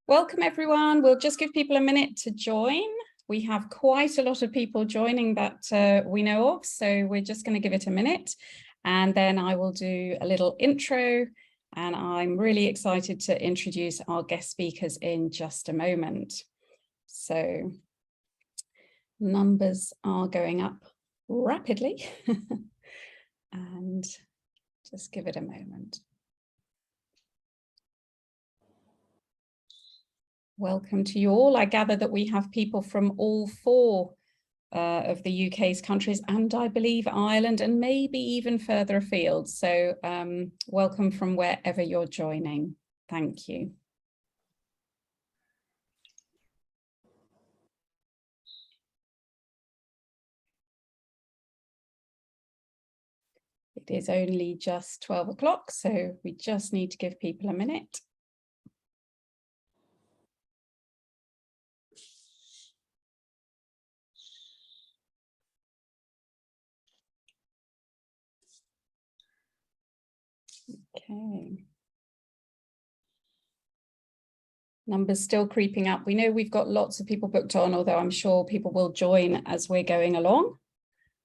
Welcome everyone. We'll just give people a minute to join. We have quite a lot of people joining that we know of, so we're just going to give it a minute and then I will do a little intro, and I'm really excited to introduce our guest speakers in just a moment. So numbers are going up rapidly and just give it a moment. Welcome to you all. I gather that we have people from all four of the UK's countries, and I believe Ireland, and maybe even further afield. So welcome from wherever you're joining. Thank you. It is only just 12 o'clock, so we just need to give people a minute. Okay. Numbers still creeping up. We know we've got lots of people booked on, although I'm sure people will join as we're going along.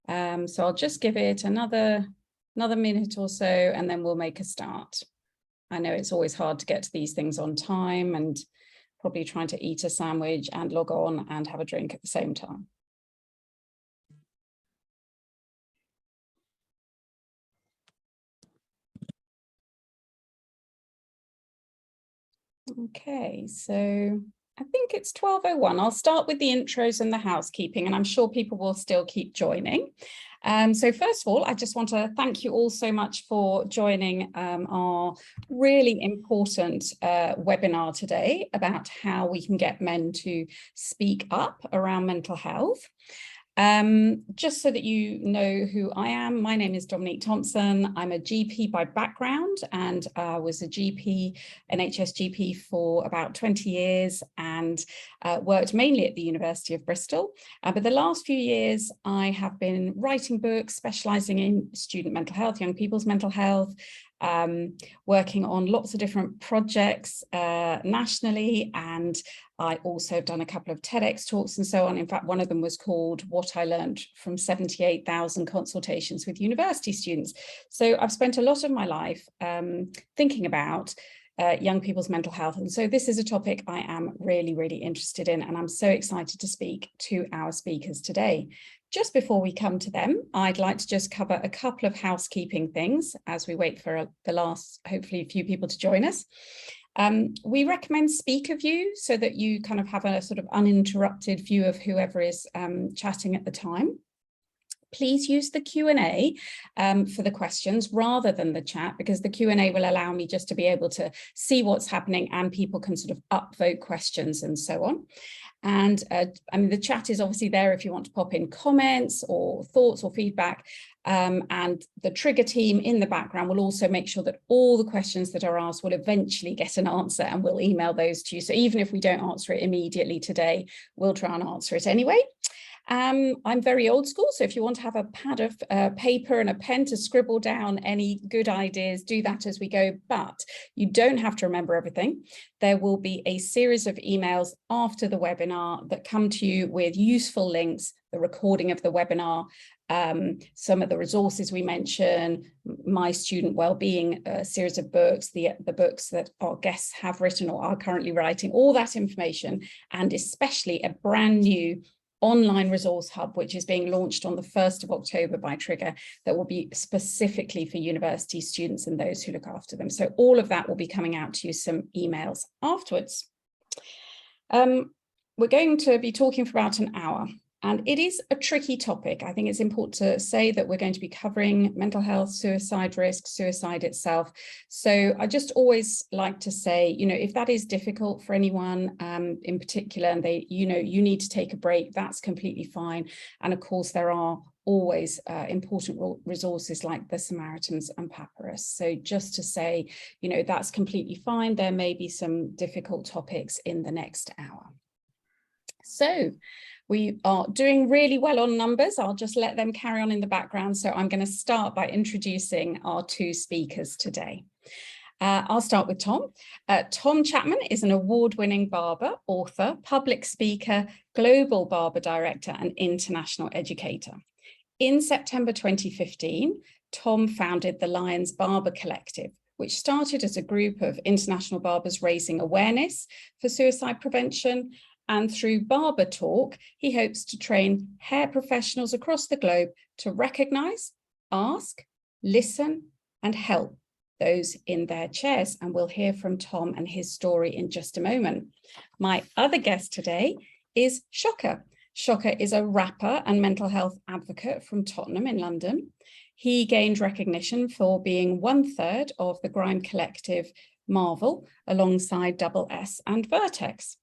So I'll just give it another minute or so, and then we'll make a start. I know it's always hard to get to these things on time, and probably trying to eat a sandwich and log on and have a drink at the same time. Okay, so I think it's 12:01. I'll start with the intros and the housekeeping, and I'm sure people will still keep joining. So first of all, I just want to thank you all so much for joining our really important webinar today about how we can get men to speak up around mental health. Just so that you know who I am, my name is Dominique Thompson. I'm a GP by background, and was a GP, NHS GP for about 20 years, and worked mainly at the University of Bristol. But the last few years, I have been writing books, specialising in student mental health, young people's mental health, working on lots of different projects nationally, and I also have done a couple of TEDx talks and so on. In fact, one of them was called What I Learned from 78,000 Consultations with University Students. So I've spent a lot of my life thinking about young people's mental health. And so this is a topic I am really, really interested in, and I'm so excited to speak to our speakers today. Just before we come to them, I'd like to just cover a couple of housekeeping things as we wait for the last, hopefully, a few people to join us. We recommend speaker view so that you kind of have a sort of uninterrupted view of whoever is chatting at the time. Please use the Q&A for the questions rather than the chat, because the Q&A will allow me just to be able to see what's happening, and people can sort of upvote questions and so on. And I mean, the chat is obviously there if you want to pop in comments or thoughts or feedback. And the Trigger team in the background will also make sure that all the questions that are asked will eventually get an answer, and we'll email those to you. So even if we don't answer it immediately today, we'll try and answer it anyway. I'm very old school, so if you want to have a pad of paper and a pen to scribble down any good ideas, do that as we go, but you don't have to remember everything. There will be a series of emails after the webinar that come to you with useful links, the recording of the webinar, some of the resources we mention, my student wellbeing series of books, the books that our guests have written or are currently writing, all that information, and especially a brand new online resource hub, which is being launched on the 1st of October by Trigger, that will be specifically for university students and those who look after them. So all of that will be coming out to you, some emails afterwards. We're going to be talking for about an hour, and it is a tricky topic. I think it's important to say that we're going to be covering mental health, suicide risk, suicide itself. So I just always like to say, you know, if that is difficult for anyone in particular, and they, you know, you need to take a break, that's completely fine. And of course, there are always important resources like the Samaritans and Papyrus. So just to say, you know, that's completely fine. There may be some difficult topics in the next hour. So we are doing really well on numbers. I'll just let them carry on in the background. So I'm going to start by introducing our two speakers today. I'll start with Tom. Tom Chapman is an award-winning barber, author, public speaker, global barber director, and international educator. In September 2015, Tom founded the Lions Barber Collective, which started as a group of international barbers raising awareness for suicide prevention. And through Barber Talk, he hopes to train hair professionals across the globe to recognize, ask, listen, and help those in their chairs. And we'll hear from Tom and his story in just a moment. My other guest today is Shocka. Shocka is a rapper and mental health advocate from Tottenham in London. He gained recognition for being 1/3 of the grime collective Marvel alongside Double S and Vertex.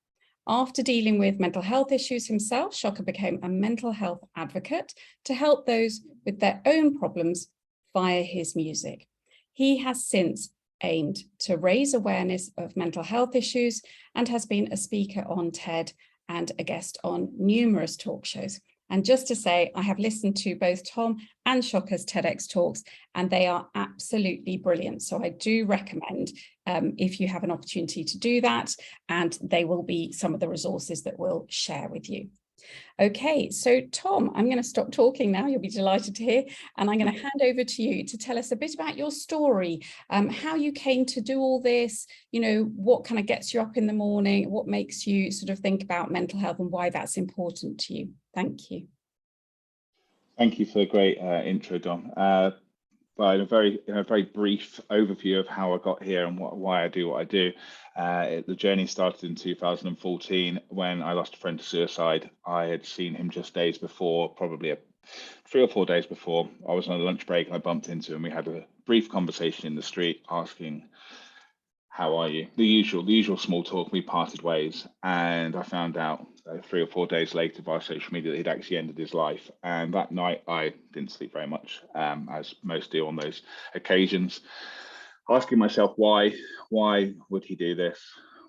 After dealing with mental health issues himself, Shocka became a mental health advocate to help those with their own problems via his music. He has since aimed to raise awareness of mental health issues and has been a speaker on TED and a guest on numerous talk shows. And just to say, I have listened to both Tom and Shocka's TEDx talks, and they are absolutely brilliant. So I do recommend if you have an opportunity to do that, and they will be some of the resources that we'll share with you. Okay, so Tom, I'm going to stop talking now. You'll be delighted to hear. And I'm going to hand over to you to tell us a bit about your story, how you came to do all this, you know, what kind of gets you up in the morning, what makes you sort of think about mental health and why that's important to you. Thank you. Thank you for a great intro, Dom. Well, in a very brief overview of how I got here and why I do what I do. The journey started in 2014 when I lost a friend to suicide. I had seen him just days before, probably 3 or 4 days before. I was on a lunch break and I bumped into him. We had a brief conversation in the street asking, "How are you?" The usual small talk. We parted ways, and I found out 3 or 4 days later via social media that he'd actually ended his life. And that night I didn't sleep very much, as most do on those occasions, asking myself why would he do this?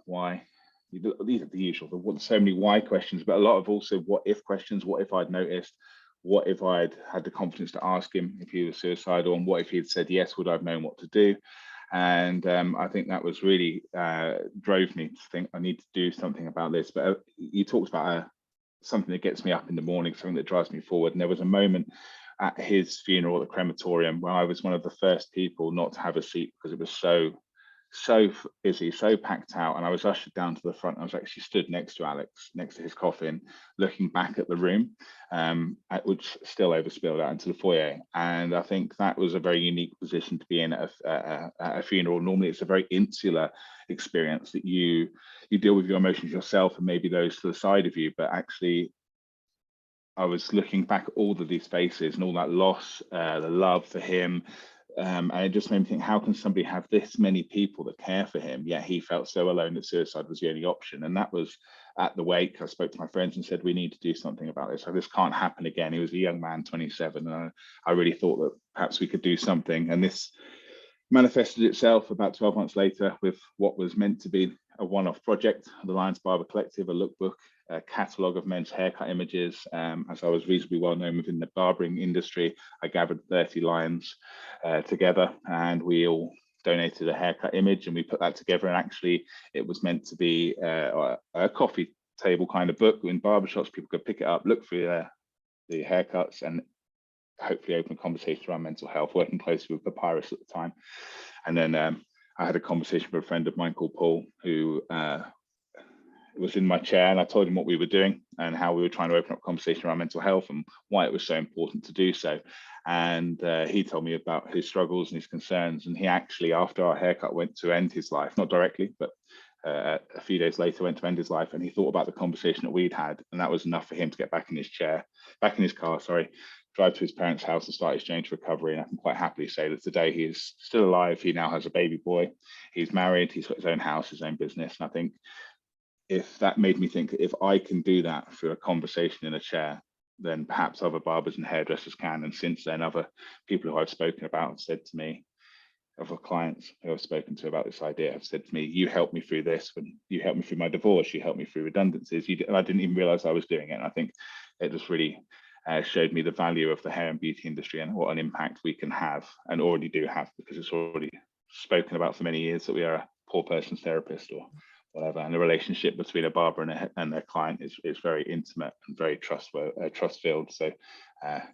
Why? These are the usual, so many why questions, but a lot of also what if questions. What if I'd noticed? What if I'd had the confidence to ask him if he was suicidal? And what if he'd said yes? Would I have known what to do? And I think that was really drove me to think I need to do something about this. But you talked about something that gets me up in the morning, something that drives me forward. And there was a moment at his funeral at the crematorium where I was one of the first people not to have a seat because it was so busy, so packed out. And I was ushered down to the front. I was actually stood next to Alex, next to his coffin, looking back at the room, which still overspilled out into the foyer. And I think that was a very unique position to be in at a funeral. Normally it's a very insular experience that you deal with your emotions yourself and maybe those to the side of you, but actually I was looking back at all of these faces and all that loss, the love for him, and it just made me think, how can somebody have this many people that care for him, yet he felt so alone that suicide was the only option? And that was at the wake. I spoke to my friends and said, we need to do something about this. So this can't happen again. He was a young man, 27, and I really thought that perhaps we could do something. And this manifested itself about 12 months later with what was meant to be a one-off project, the Lions Barber Collective, a lookbook, a catalogue of men's haircut images. As I was reasonably well known within the barbering industry, I gathered 30 lions together, and we all donated a haircut image, and we put that together. And actually, it was meant to be a coffee table kind of book in barbershops. People could pick it up, look through the haircuts, and hopefully open a conversation around mental health, working closely with Papyrus at the time. And then I had a conversation with a friend of mine called Paul, who was in my chair, and I told him what we were doing and how we were trying to open up a conversation around mental health and why it was so important to do so. And he told me about his struggles and his concerns. And he actually, after our haircut, went to end his life, not directly, but a few days later went to end his life. And he thought about the conversation that we'd had, and that was enough for him to get back in his car, drive to his parents' house and start his journey to recovery. And I can quite happily say that today he is still alive. He now has a baby boy. He's married. He's got his own house, his own business. And I think if that made me think, if I can do that through a conversation in a chair, then perhaps other barbers and hairdressers can. And since then, other people who I've spoken about have said to me, other clients who I've spoken to about this idea have said to me, you helped me through this, when you helped me through my divorce, you helped me through redundancies. And I didn't even realize I was doing it. And I think it just really showed me the value of the hair and beauty industry and what an impact we can have and already do have, because it's already spoken about for many years that we are a poor person's therapist or whatever, and the relationship between a barber and their client is very intimate and very trust-filled. So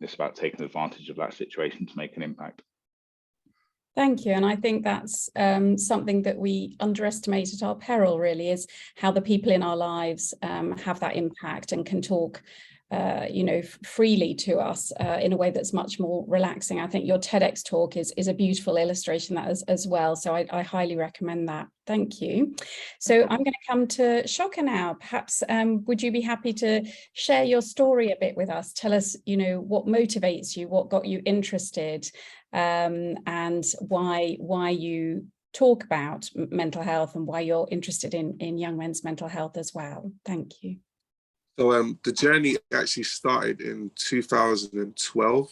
it's about taking advantage of that situation to make an impact. Thank you. And I think that's something that we underestimate at our peril, really, is how the people in our lives have that impact and can talk freely to us in a way that's much more relaxing. I think your TEDx talk is a beautiful illustration of that as well. So I highly recommend that. Thank you. So I'm going to come to Shocka now. Perhaps would you be happy to share your story a bit with us? Tell us, what motivates you, what got you interested, and why you talk about mental health and why you're interested in young men's mental health as well. Thank you. So the journey actually started in 2012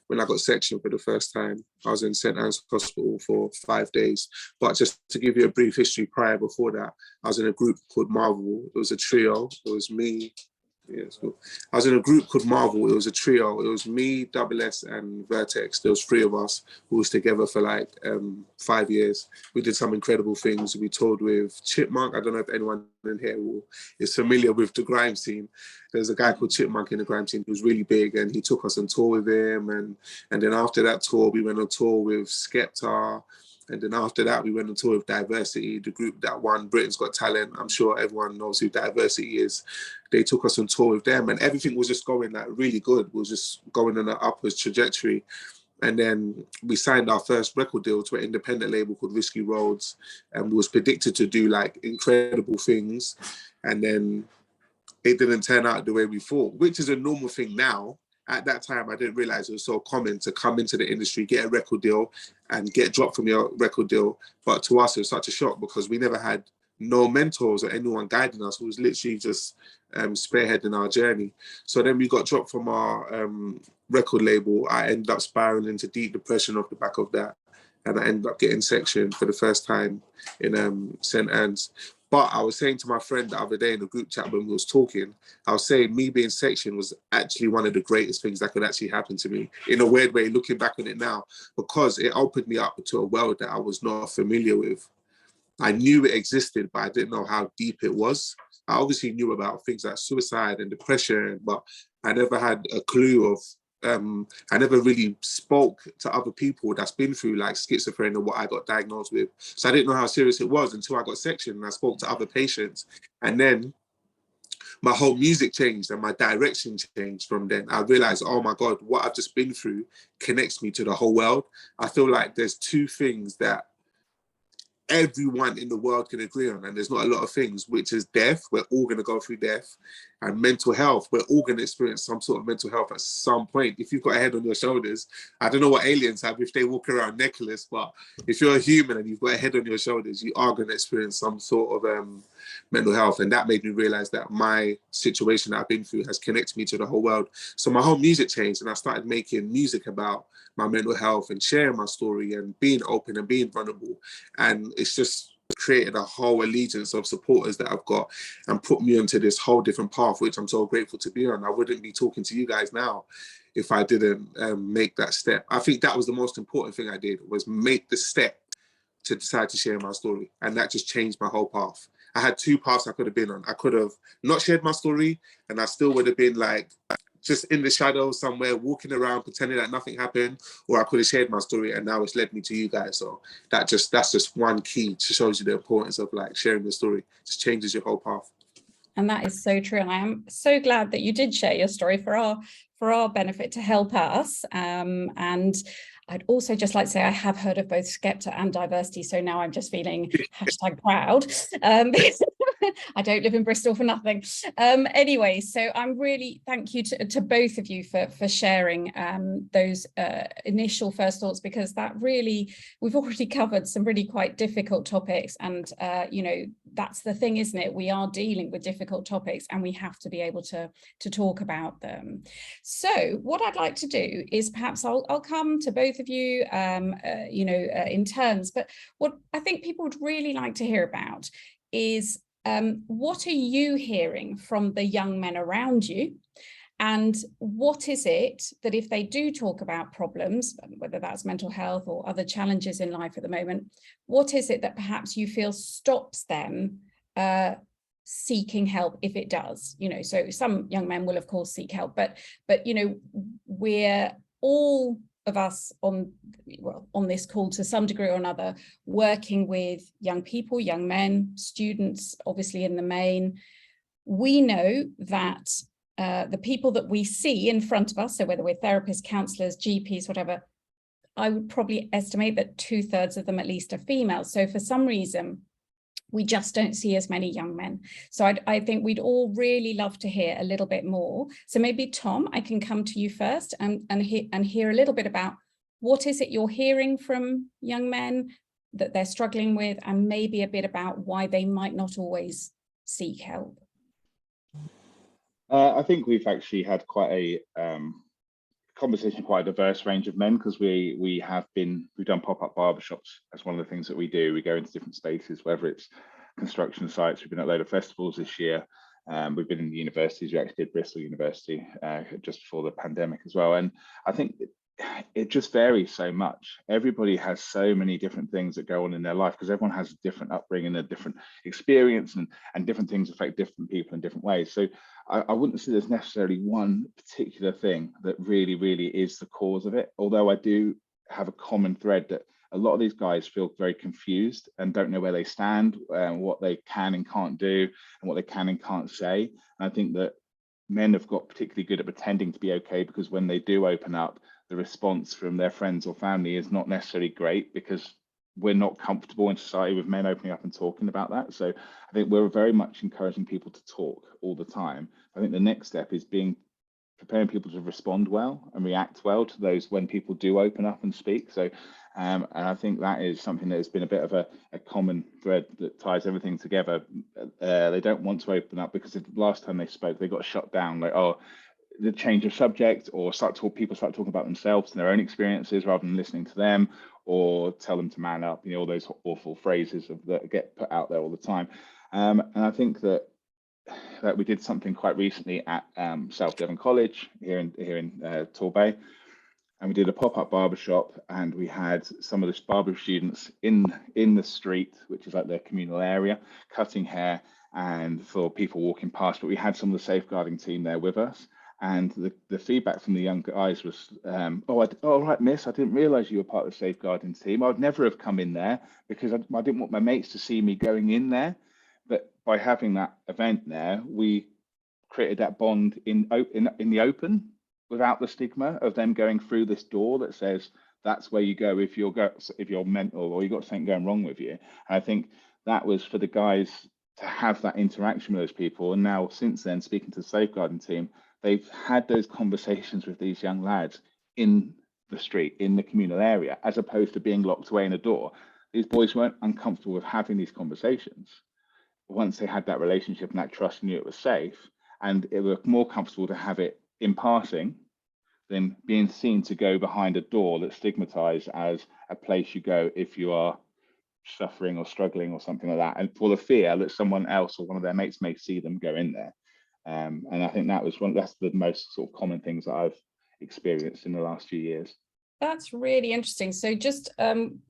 when I got sectioned for the first time. I was in St. Anne's Hospital for 5 days. But just to give you a brief history prior before that, I was in a group called Marvel. It was a trio. It was me. Yeah, it's cool. I was in a group called Marvel. It was a trio. It was me, Double S, and Vertex. There was 3 of us who was together for like 5 years. We did some incredible things. We toured with Chipmunk. I don't know if anyone in here is familiar with the grime scene. There's a guy called Chipmunk in the grime scene who was really big, and he took us on tour with him. And then after that tour, we went on tour with Skepta. And then after that, we went on tour with Diversity, the group that won Britain's Got Talent. I'm sure everyone knows who Diversity is. They took us on tour with them, and everything was just going like really good. It was just going on an upwards trajectory. And then we signed our first record deal to an independent label called Risky Roads, and we was predicted to do like incredible things. And then it didn't turn out the way we thought, which is a normal thing now. At that time, I didn't realize it was so common to come into the industry, get a record deal and get dropped from your record deal. But to us, it was such a shock because we never had no mentors or anyone guiding us. It was literally just spearheading our journey. So then we got dropped from our record label. I ended up spiraling into deep depression off the back of that. And I ended up getting sectioned for the first time in St. Anne's. But I was saying to my friend the other day in the group chat when we was talking, I was saying me being sectioned was actually one of the greatest things that could actually happen to me in a weird way, looking back on it now, because it opened me up to a world that I was not familiar with. I knew it existed, but I didn't know how deep it was. I obviously knew about things like suicide and depression, but I never had a clue of I never really spoke to other people that's been through like schizophrenia and what I got diagnosed with. So I didn't know how serious it was until I got sectioned and I spoke to other patients. And then my whole music changed and my direction changed from then. I realized, oh my God, what I've just been through connects me to the whole world. I feel like there's 2 things that everyone in the world can agree on, and there's not a lot of things, which is death. We're all going to go through death. And mental health, we're all going to experience some sort of mental health at some point. If you've got a head on your shoulders, I don't know what aliens have if they walk around necklace, but if you're a human and you've got a head on your shoulders, you are going to experience some sort of mental health. And that made me realize that my situation that I've been through has connected me to the whole world. So my whole music changed and I started making music about my mental health and sharing my story and being open and being vulnerable. And it's just created a whole allegiance of supporters that I've got and put me onto this whole different path, which I'm so grateful to be on. I wouldn't be talking to you guys now if I didn't make that step. I think that was the most important thing I did, was make the step to decide to share my story. And that just changed my whole path. I had 2 paths I could have been on. I could have not shared my story and I still would have been like just in the shadows somewhere, walking around, pretending that nothing happened, or I could have shared my story and now it's led me to you guys. So that's just one key to shows you the importance of like sharing the story. It just changes your whole path. And that is so true. And I am so glad that you did share your story for our benefit to help us. And I'd also just like to say I have heard of both Skepta and Diversity. So now I'm just feeling #proud. I don't live in Bristol for nothing. Anyway, so I'm really thank you to both of you for sharing those initial first thoughts, because that really, we've already covered some really quite difficult topics. And, that's the thing, isn't it? We are dealing with difficult topics and we have to be able to talk about them. So what I'd like to do is perhaps I'll come to both of you, in turns. But what I think people would really like to hear about is what are you hearing from the young men around you? And what is it that if they do talk about problems, whether that's mental health or other challenges in life at the moment, what is it that perhaps you feel stops them seeking help if it does? You know, so some young men will of course seek help, but you know, we're all of us on this call to some degree or another working with young people, young men, students, obviously in the main. We know that the people that we see in front of us, so whether we're therapists, counsellors, GPs, whatever, I would probably estimate that 2/3 of them at least are female. So for some reason, we just don't see as many young men. So I think we'd all really love to hear a little bit more. So maybe Tom, I can come to you first and hear a little bit about what is it you're hearing from young men that they're struggling with, and maybe a bit about why they might not always seek help. I think we've actually had quite a conversation, quite a diverse range of men, because we've done pop-up barbershops as one of the things that we do. We go into different spaces, whether it's construction sites. We've been at a load of festivals this year. We've been in the universities. We actually did Bristol University just before the pandemic as well. And I think it just varies so much. Everybody has so many different things that go on in their life, because everyone has a different upbringing, a different experience, and different things affect different people in different ways. So I wouldn't say there's necessarily one particular thing that really, really is the cause of it. Although I do have a common thread that a lot of these guys feel very confused and don't know where they stand, what they can and can't do, and what they can and can't say. And I think that men have got particularly good at pretending to be okay, because when they do open up, the response from their friends or family is not necessarily great, because we're not comfortable in society with men opening up and talking about that. So I think we're very much encouraging people to talk all the time. I think the next step is preparing people to respond well and react well to those when people do open up and speak. So and I think that is something that has been a bit of a common thread that ties everything together. They don't want to open up because the last time they spoke, they got shut down, like, oh, the change of subject, or people start talking about themselves and their own experiences rather than listening to them, or tell them to man up, you know, all those awful phrases that get put out there all the time. And I think that we did something quite recently at South Devon College here in Torbay, and we did a pop-up barbershop, and we had some of the barber students in the street, which is like their communal area, cutting hair and for people walking past. But we had some of the safeguarding team there with us. And the feedback from the young guys was, oh, right, miss, I didn't realise you were part of the safeguarding team. I would never have come in there because I didn't want my mates to see me going in there. But by having that event there, we created that bond in the open, without the stigma of them going through this door that says that's where you go if you're mental or you've got something going wrong with you. And I think that was for the guys to have that interaction with those people. And now since then, speaking to the safeguarding team, they've had those conversations with these young lads in the street, in the communal area, as opposed to being locked away in a door. These boys weren't uncomfortable with having these conversations. Once they had that relationship and that trust, knew it was safe, and it was more comfortable to have it in passing than being seen to go behind a door that's stigmatized as a place you go if you are suffering or struggling or something like that, and for the fear that someone else or one of their mates may see them go in there. And I think that's the most sort of common things that I've experienced in the last few years. That's really interesting. So just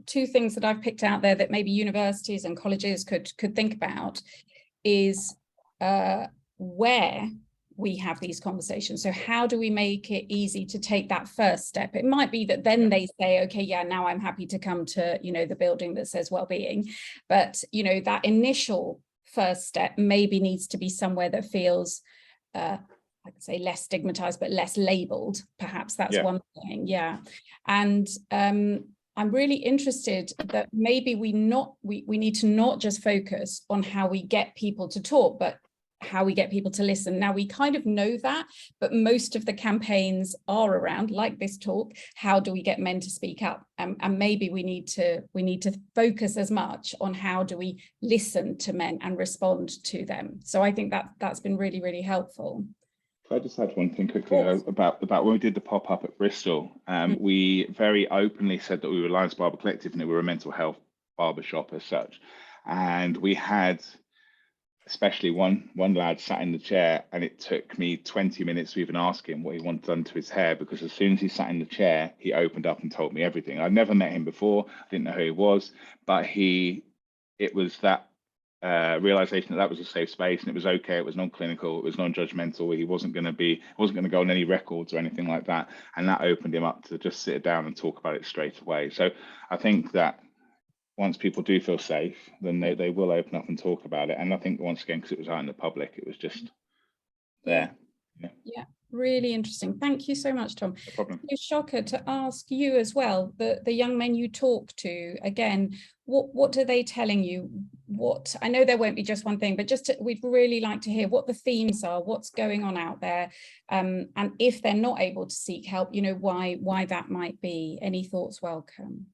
two things that I've picked out there that maybe universities and colleges could think about is where we have these conversations. So how do we make it easy to take that first step? It might be that then they say, okay, yeah, now I'm happy to come to, you know, the building that says wellbeing. But, you know, that initial first step maybe needs to be somewhere that feels, I could say less stigmatized, but less labeled. Perhaps that's one thing. Yeah. And I'm really interested that maybe we need to not just focus on how we get people to talk, but how we get people to listen. Now, we kind of know that, but most of the campaigns are around, like this talk, how do we get men to speak up? And maybe we need to focus as much on how do we listen to men and respond to them. So I think that's been really, really helpful. If I just add one thing quickly about when we did the pop-up at Bristol, we very openly said that we were Lions Barber Collective and that we were a mental health barbershop as such. And we had especially one lad sat in the chair, and it took me 20 minutes to even ask him what he wanted done to his hair, because as soon as he sat in the chair, he opened up and told me everything. I'd never met him before, I didn't know who he was, but it was that realization that was a safe space, and it was okay, it was non-clinical, it was non-judgmental, he wasn't going to go on any records or anything like that, and that opened him up to just sit down and talk about it straight away. So I think that once people do feel safe, then they will open up and talk about it. And I think, once again, because it was out in the public, it was just there. Yeah, really interesting. Thank you so much, Tom. No problem. Shocka, to ask you as well, the young men you talk to, again, what are they telling you? What, I know there won't be just one thing, but we'd really like to hear what the themes are, what's going on out there, and if they're not able to seek help, you know, why that might be. Any thoughts welcome.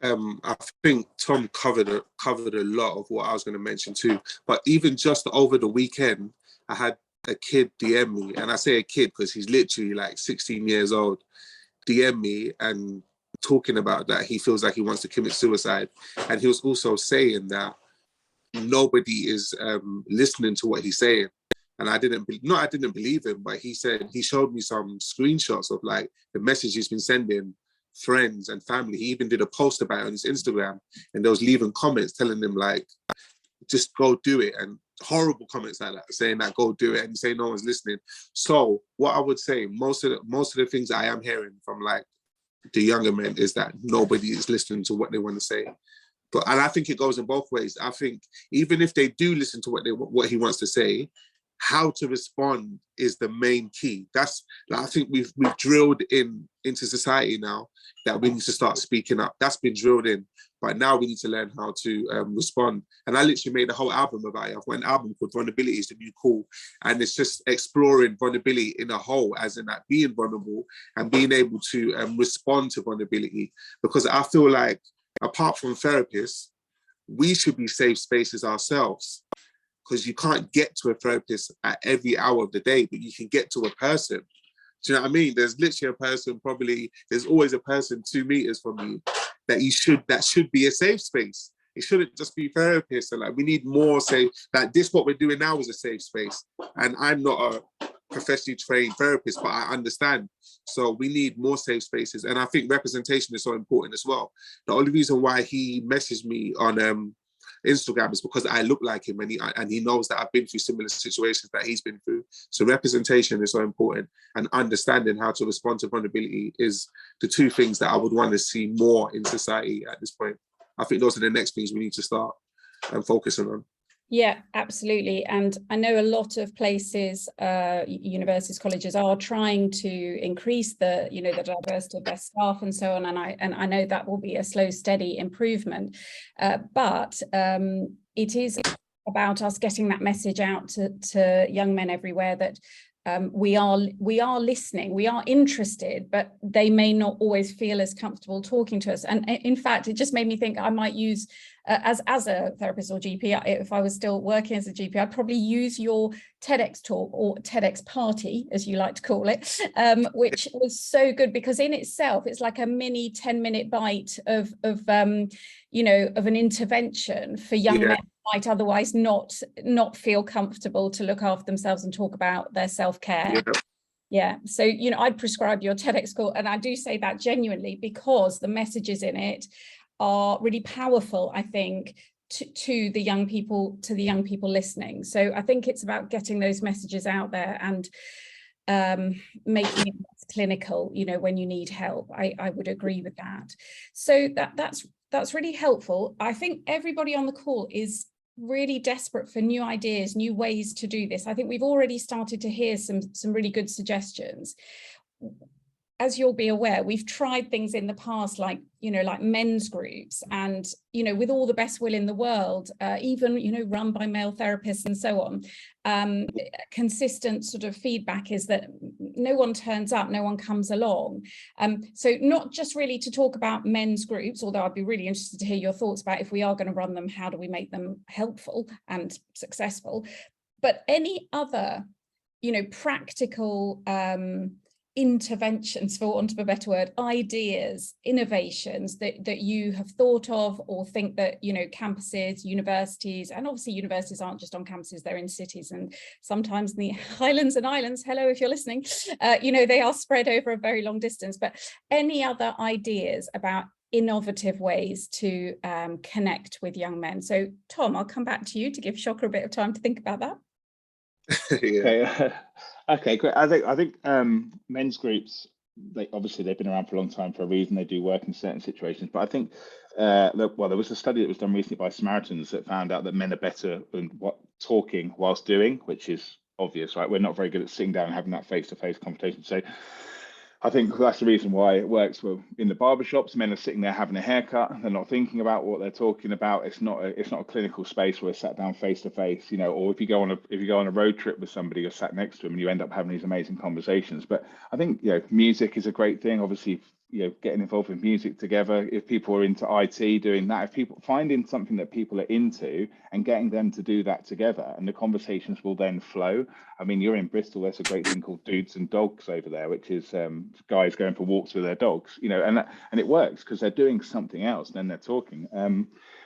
I think Tom covered a lot of what I was going to mention too. But even just over the weekend, I had a kid DM me, and I say a kid because he's literally like 16 years old, DM me and talking about that he feels like he wants to commit suicide. And he was also saying that nobody is listening to what he's saying. And I didn't believe him, but he showed me some screenshots of like the message he's been sending friends and family. He even did a post about it on his Instagram, and they was leaving comments telling him like, just go do it, and horrible comments like that, saying that go do it, and saying no one's listening. So what I would say, most of the things I am hearing from like the younger men is that nobody is listening to what they want to say. And I think it goes in both ways. I think even if they do listen to what he wants to say, how to respond is the main key. That's, I think we've drilled into society now that we need to start speaking up. That's been drilled in, but now we need to learn how to respond. And I literally made a whole album about it. I've got an album called Vulnerability is the New Cool, and it's just exploring vulnerability in a whole, as in that being vulnerable and being able to respond to vulnerability. Because I feel like, apart from therapists, we should be safe spaces ourselves. Because you can't get to a therapist at every hour of the day, but you can get to a person. Do you know what I mean? There's literally a person, there's always a person 2 meters from you that should be a safe space. It shouldn't just be therapists. And like, we need more safe, like this, what we're doing now is a safe space. And I'm not a professionally trained therapist, but I understand. So we need more safe spaces. And I think representation is so important as well. The only reason why he messaged me on Instagram is because I look like him, and he knows that I've been through similar situations that he's been through. So representation is so important, and understanding how to respond to vulnerability is the two things that I would want to see more in society at this point. I think those are the next things we need to start focusing on. Yeah, absolutely. And I know a lot of places, universities, colleges are trying to increase the diversity of their staff and so on. And I know that will be a slow, steady improvement. But it is about us getting that message out to young men everywhere that we are listening, we are interested, but they may not always feel as comfortable talking to us. And in fact, it just made me think I might use, as a therapist or GP, if I was still working as a GP, I'd probably use your TEDx talk, or TEDx party, as you like to call it, which was so good, because in itself, it's like a mini 10-minute bite of an intervention for young men who might otherwise not feel comfortable to look after themselves and talk about their self-care. Yeah. So, I'd prescribe your TEDx call, and I do say that genuinely, because the messages in it are really powerful, I think, to the young people listening. So I think it's about getting those messages out there and making it less clinical, when you need help. I would agree with that. So that's really helpful. I think everybody on the call is really desperate for new ideas, new ways to do this. I think we've already started to hear some really good suggestions. As you'll be aware, we've tried things in the past, like men's groups, and with all the best will in the world, even run by male therapists and so on. Consistent sort of feedback is that no one turns up, no one comes along. So not just really to talk about men's groups, although I'd be really interested to hear your thoughts about, if we are going to run them, how do we make them helpful and successful? But any other, practical interventions, for want of a better word, ideas, innovations that you have thought of, or think that, you know, campuses, universities, and obviously universities aren't just on campuses, they're in cities, and sometimes in the highlands and islands, hello if you're listening, you know, they are spread over a very long distance, but any other ideas about innovative ways to connect with young men? So Tom, I'll come back to you to give Shocka a bit of time to think about that. Yeah. Okay, great. I think men's groups, obviously they've been around for a long time for a reason. They do work in certain situations, but I think well, there was a study that was done recently by Samaritans that found out that men are better than talking whilst doing, which is obvious, right? We're not very good at sitting down and having that face-to-face conversation. So I think that's the reason why it works well in the barbershops. Men are sitting there having a haircut. They're not thinking about what they're talking about. It's not a clinical space where we're sat down face to face, you know. Or if you go on a road trip with somebody, you're sat next to them and you end up having these amazing conversations. But I think, you know, music is a great thing. Obviously, you know, getting involved with music together. If people are into IT, doing that. If people finding something that people are into and getting them to do that together, and the conversations will then flow. I mean, you're in Bristol. There's a great thing called Dudes and Dogs over there, which is guys going for walks with their dogs. You know, and it works because they're doing something else, and then they're talking.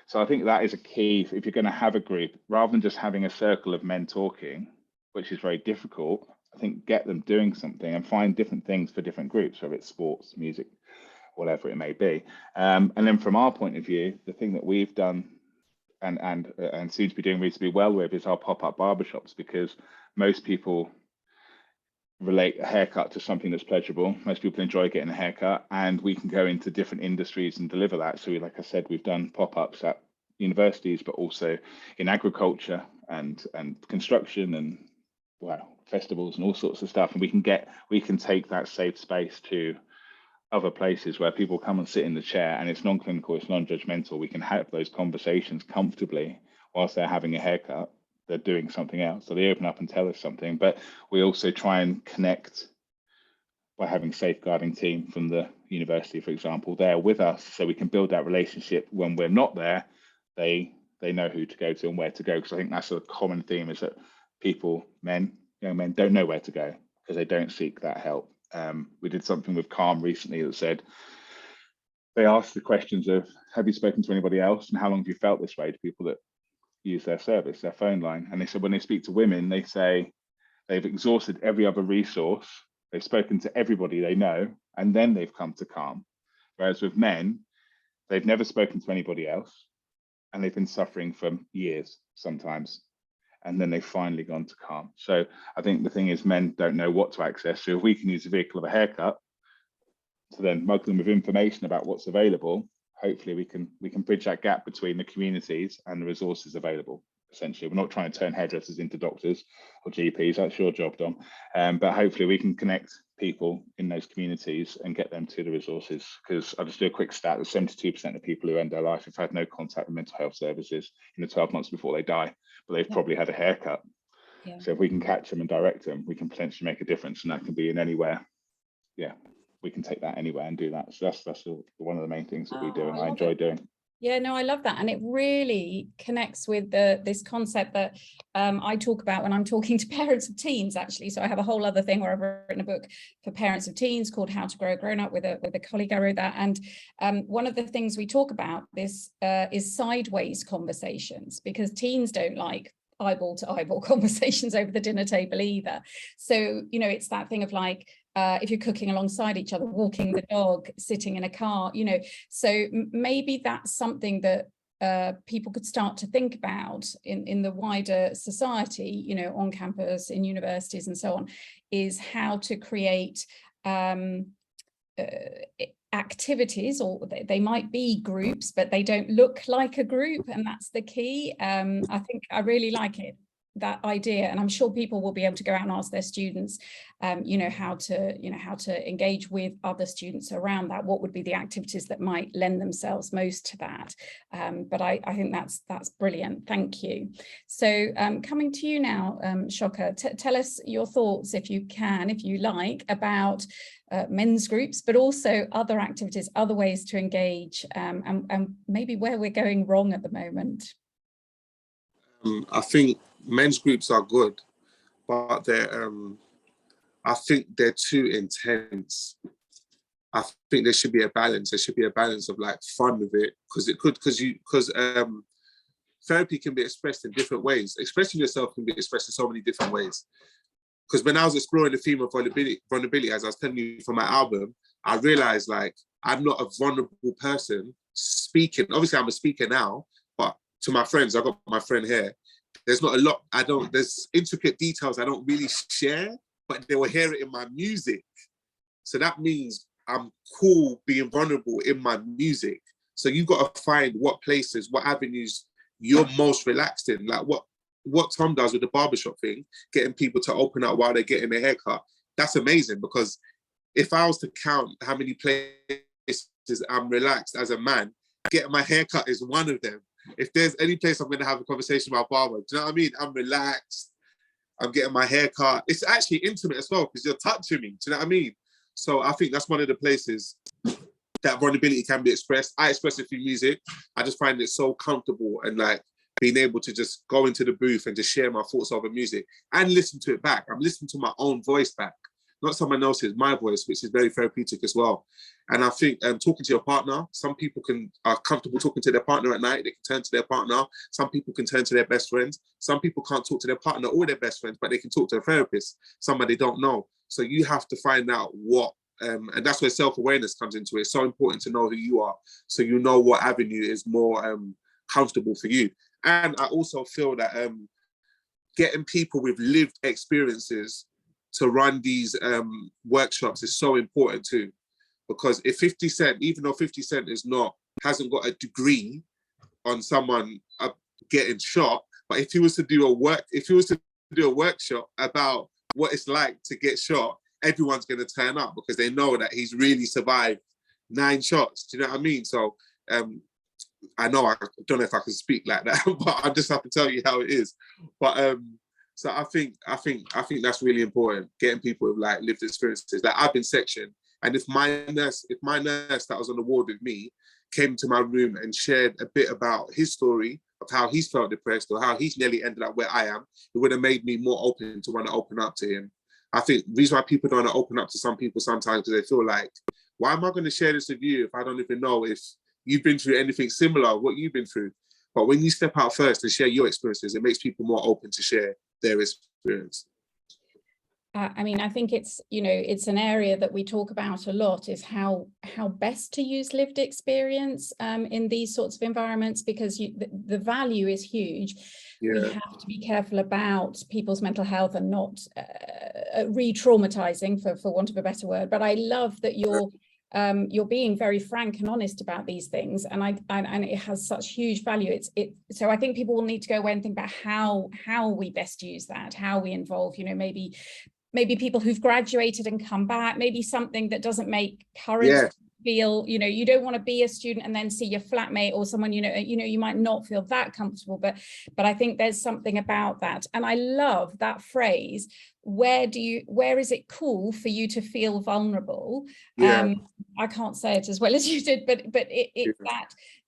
So I think that is a key if you're going to have a group, rather than just having a circle of men talking, which is very difficult. I think get them doing something and find different things for different groups, whether it's sports, music, whatever it may be. And then from our point of view, the thing that we've done and seem to be doing reasonably well with is our pop-up barbershops, because most people relate a haircut to something that's pleasurable. Most people enjoy getting a haircut, and we can go into different industries and deliver that. So like I said, we've done pop-ups at universities, but also in agriculture and construction and festivals and all sorts of stuff. And we can take that safe space to other places where people come and sit in the chair, and it's non-clinical, it's non-judgmental. We can have those conversations comfortably whilst they're having a haircut. They're doing something else, so they open up and tell us something. But we also try and connect by having safeguarding team from the university, for example, there with us, so we can build that relationship. When we're not there, they know who to go to and where to go, because I think that's a common theme, is that young men don't know where to go because they don't seek that help. We did something with Calm recently that said, they asked the questions of, have you spoken to anybody else, and how long have you felt this way, to people that use their service, their phone line. And they said when they speak to women, they say they've exhausted every other resource, they've spoken to everybody they know, and then they've come to Calm. Whereas with men, they've never spoken to anybody else, and they've been suffering for years sometimes, and then they've finally gone to Calm. So I think the thing is, men don't know what to access. So if we can use the vehicle of a haircut to then mug them with information about what's available, hopefully we can bridge that gap between the communities and the resources available. Essentially, we're not trying to turn hairdressers into doctors or GPs. That's your job, Dom. But hopefully we can connect people in those communities and get them to the resources. Because I'll just do a quick stat: that 72% of people who end their life have had no contact with mental health services in the 12 months before they die, but they've probably had a haircut. Yeah. So if we can catch them and direct them, we can potentially make a difference, and that can be in anywhere. Yeah, we can take that anywhere and do that. So that's one of the main things that we do, and I enjoy doing. Yeah, no, I love that. And it really connects with this concept that I talk about when I'm talking to parents of teens, actually. So I have a whole other thing where I've written a book for parents of teens called How to Grow a Grown Up with a colleague. I wrote that. And one of the things we talk about this is sideways conversations, because teens don't like eyeball to eyeball conversations over the dinner table either. So, you know, it's that thing of like, if you're cooking alongside each other, walking the dog, sitting in a car, you know, so maybe that's something that people could start to think about in the wider society, you know, on campus, in universities and so on, is how to create activities, or they might be groups, but they don't look like a group, and that's the key. I think I really like that idea, and I'm sure people will be able to go out and ask their students you know, how to engage with other students around that. What would be the activities that might lend themselves most to that? But I think that's brilliant. Thank you. So coming to you now, Shocka, tell us your thoughts, if you can, if you like, about men's groups, but also other activities, other ways to engage, and maybe where we're going wrong at the moment. I think men's groups are good, but I think they're too intense. I think there should be a balance. There should be a balance of like fun with it, because therapy can be expressed in different ways. Expressing yourself can be expressed in so many different ways. Because when I was exploring the theme of vulnerability, as I was telling you for my album, I realized like I'm not a vulnerable person speaking. Obviously, I'm a speaker now, but to my friends, I got my friend here. There's not a lot. There's intricate details I don't really share, but they will hear it in my music. So that means I'm cool being vulnerable in my music. So you've got to find what places, what avenues you're most relaxed in. Like what Tom does with the barbershop thing, getting people to open up while they're getting their haircut. That's amazing, because if I was to count how many places I'm relaxed as a man, getting my haircut is one of them. If there's any place I'm going to have a conversation about barber, do you know what I mean? I'm relaxed. I'm getting my haircut. It's actually intimate as well, because you're touching me. Do you know what I mean? So I think that's one of the places that vulnerability can be expressed. I express it through music. I just find it so comfortable, and like being able to just go into the booth and just share my thoughts over music and listen to it back. I'm listening to my own voice back, not someone else's, my voice, which is very therapeutic as well. And I think talking to your partner, some people are comfortable talking to their partner at night. They can turn to their partner. Some people can turn to their best friends. Some people can't talk to their partner or their best friends, but they can talk to a therapist, somebody they don't know. So you have to find out what, and that's where self-awareness comes into it. It's so important to know who you are, so you know what avenue is more comfortable for you. And I also feel that getting people with lived experiences to run these workshops is so important too. Because if 50 Cent, even though 50 Cent hasn't got a degree on someone getting shot, but if he was to do a workshop about what it's like to get shot, everyone's going to turn up, because they know that he's really survived 9 shots. Do you know what I mean? So I know I don't know if I can speak like that, but I just have to tell you how it is. But so I think that's really important, getting people with like lived experiences. Like I've been sectioned, and if my nurse that was on the ward with me came to my room and shared a bit about his story of how he's felt depressed or how he's nearly ended up where I am, it would have made me more open to want to open up to him. I think the reason why people don't want to open up to some people sometimes, because they feel like, why am I going to share this with you if I don't even know if you've been through anything similar, what you've been through? But when you step out first and share your experiences, it makes people more open to share their experience. I mean, I think it's, it's an area that we talk about a lot, is how best to use lived experience in these sorts of environments, because the value is huge. Yeah. We have to be careful about people's mental health and not re-traumatizing, for want of a better word. But I love that you're being very frank and honest about these things, and it has such huge value. So I think people will need to go away and think about how we best use that, how we involve, maybe people who've graduated and come back, maybe something that doesn't make current feel, you don't want to be a student and then see your flatmate or someone, you might not feel that comfortable, but I think there's something about that. And I love that phrase, where is it cool for you to feel vulnerable? I can't say it as well as you did, but it's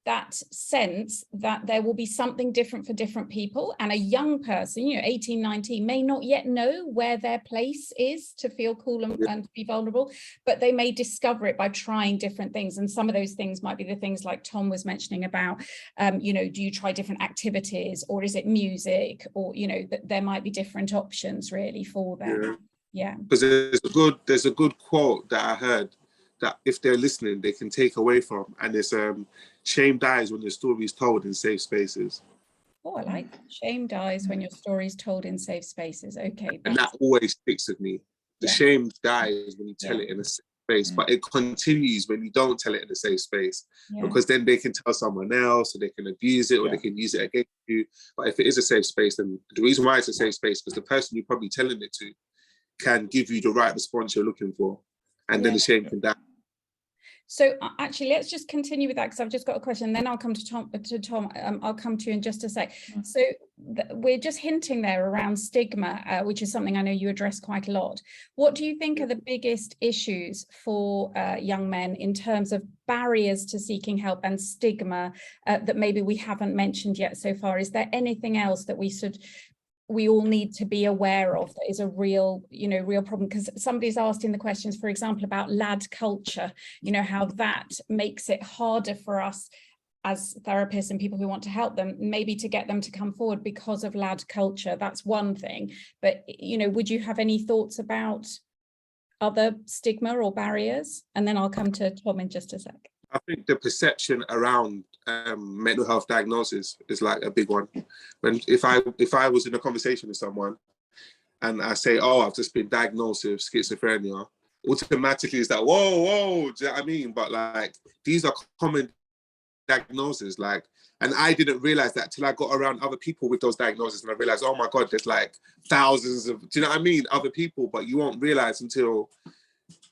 that sense that there will be something different for different people, and a young person, 18, 19, may not yet know where their place is to feel cool and to be vulnerable, but they may discover it by trying different things. And some of those things might be the things like Tom was mentioning about, do you try different activities, or is it music, or, there might be different options really for them. Yeah. Because there's a good quote that I heard that if they're listening, they can take away from, and it's shame dies when the story is told in safe spaces. Oh, I like that. Shame dies when your story is told in safe spaces. Okay. And that always sticks with me. The shame dies when you tell it in a safe space, but it continues when you don't tell it in a safe space, because then they can tell someone else, or they can abuse it, or they can use it against you. But if it is a safe space, then the reason why it's a safe space, because the person you're probably telling it to can give you the right response you're looking for, and then the shame can die. So actually, let's just continue with that, because I've just got a question, and then I'll come to Tom. I'll come to you in just a sec. So we're just hinting there around stigma, which is something I know you address quite a lot. What do you think are the biggest issues for young men in terms of barriers to seeking help and stigma that maybe we haven't mentioned yet so far? Is there anything else that we should we all need to be aware of, that is a real, real problem? Because somebody's asked in the questions, for example, about lad culture, how that makes it harder for us as therapists and people who want to help them, maybe to get them to come forward because of lad culture. That's one thing. But, would you have any thoughts about other stigma or barriers? And then I'll come to Tom in just a sec. I think the perception around mental health diagnosis is like a big one. When if I was in a conversation with someone and I say, "Oh, I've just been diagnosed with schizophrenia," automatically it's like, whoa, do you know what I mean? But like, these are common diagnoses, like, and I didn't realize that till I got around other people with those diagnoses, and I realized, oh my God, there's like thousands of, do you know what I mean, other people, but you won't realize until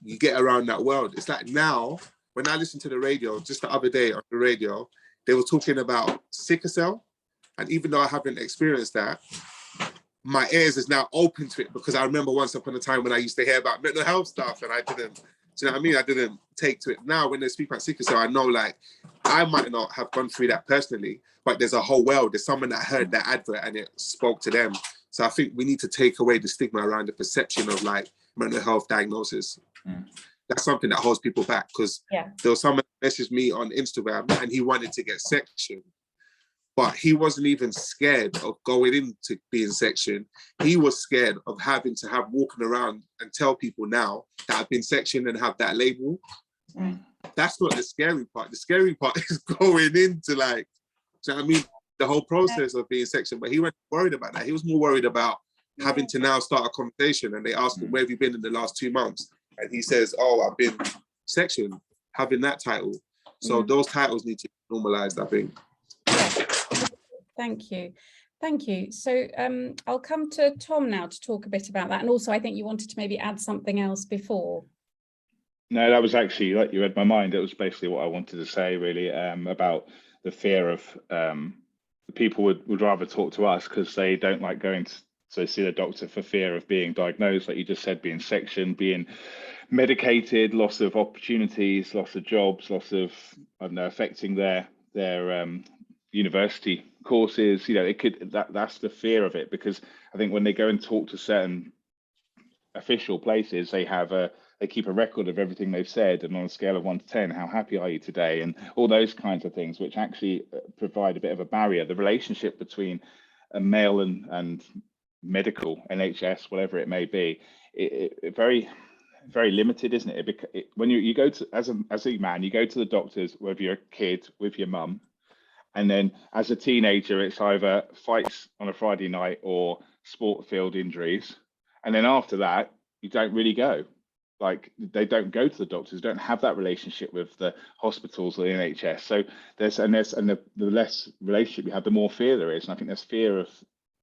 you get around that world. It's like now, when I listen to the radio, just the other day on the radio, they were talking about sickle cell. And even though I haven't experienced that, my ears is now open to it, because I remember once upon a time when I used to hear about mental health stuff and I didn't, do you know what I mean? I didn't take to it. Now, when they speak about sickle cell, I know, like, I might not have gone through that personally, but there's a whole world. There's someone that heard that advert and it spoke to them. So I think we need to take away the stigma around the perception of like mental health diagnosis. That's something that holds people back, because there was someone that messaged me on Instagram and he wanted to get sectioned, but he wasn't even scared of going into being sectioned. He was scared of having to have walking around and tell people now that I've been sectioned and have that label. That's not the scary part. The scary part is going into, like, do you know what I mean? The whole process of being sectioned. But he wasn't worried about that. He was more worried about having to now start a conversation, and they ask him, where have you been in the last 2 months? And he says, oh, I've been sectioned, having that title. So those titles need to be normalized, I think. Thank you. Thank you. So I'll come to Tom now to talk a bit about that. And also, I think you wanted to maybe add something else before. No, that was actually, like, you read my mind. It was basically what I wanted to say, really, about the fear of people would rather talk to us because they don't like going to see the doctor for fear of being diagnosed, like you just said, being sectioned, being medicated, loss of opportunities, loss of jobs, loss of, I don't know, affecting their university courses. It could, that's the fear of it, because I think when they go and talk to certain official places, they keep a record of everything they've said, and on a scale of 1 to 10, how happy are you today, and all those kinds of things, which actually provide a bit of a barrier. The relationship between a male and medical, NHS, whatever it may be, it very, very limited, isn't it? When you go to, as a man, you go to the doctors, whether you're a kid with your mum, and then as a teenager, it's either fights on a Friday night or sport field injuries. And then after that, you don't really go. Like, they don't go to the doctors, don't have that relationship with the hospitals or the NHS. So the less relationship you have, the more fear there is. And I think there's fear of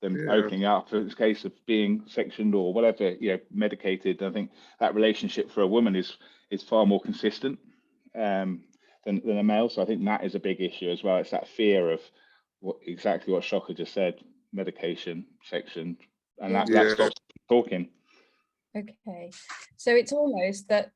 them opening up. In this case of being sectioned or whatever, medicated. I think that relationship for a woman is far more consistent than a male. So I think that is a big issue as well. It's that fear of exactly what Shocka just said: medication, section, and that stops talking. Okay, so it's almost that,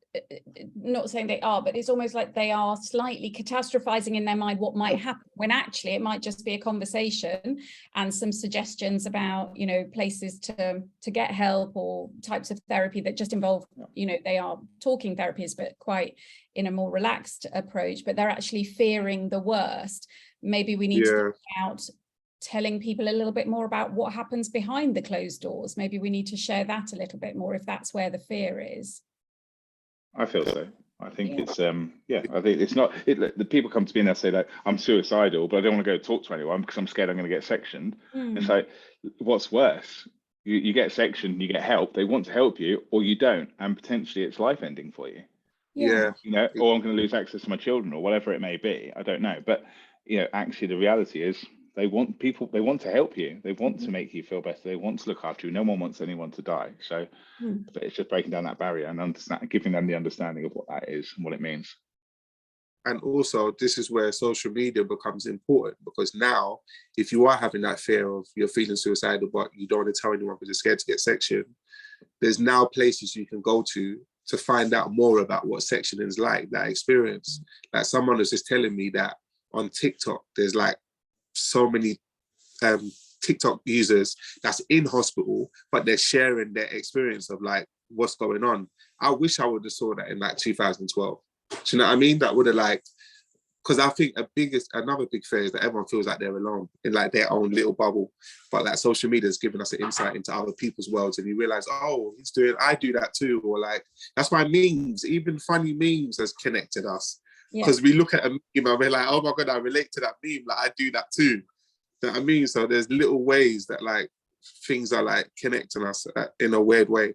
not saying they are, but it's almost like they are slightly catastrophizing in their mind what might happen, when actually it might just be a conversation and some suggestions about, places to get help, or types of therapy that just involve, they are talking therapies, but quite in a more relaxed approach, but they're actually fearing the worst. Maybe we need to think about telling people a little bit more about what happens behind the closed doors. Maybe we need to share that a little bit more, if that's where the fear is. I feel so. I think it's I think it's not the people come to me and they say, like, I'm suicidal, but I don't want to go talk to anyone because I'm scared I'm going to get sectioned. It's like, what's worse? You get sectioned, you get help, they want to help you, or you don't, and potentially it's life ending for you. Or I'm going to lose access to my children, or whatever it may be. I don't know, but actually the reality is, they want to help you. They want to make you feel better. They want to look after you. No one wants anyone to die. So but it's just breaking down that barrier and giving them the understanding of what that is and what it means. And also, this is where social media becomes important, because now, if you are having that fear of you're feeling suicidal, but you don't want to tell anyone because you're scared to get sectioned, there's now places you can go to find out more about what sectioning is like, that experience. Like, someone was just telling me that on TikTok, there's like so many TikTok users that's in hospital, but they're sharing their experience of like what's going on. I wish I would have saw that in like 2012. Do you know what I mean? That would have like, because I think another big fear is that everyone feels like they're alone in like their own little bubble. But like social media has given us an insight into other people's worlds, and you realize, oh, I do that too. Or like, that's why memes, even funny memes has connected us. Because we look at a meme and we're like, oh my God, I relate to that meme. Like I do that too. You know what I mean? So there's little ways that like things are like connecting us in a weird way.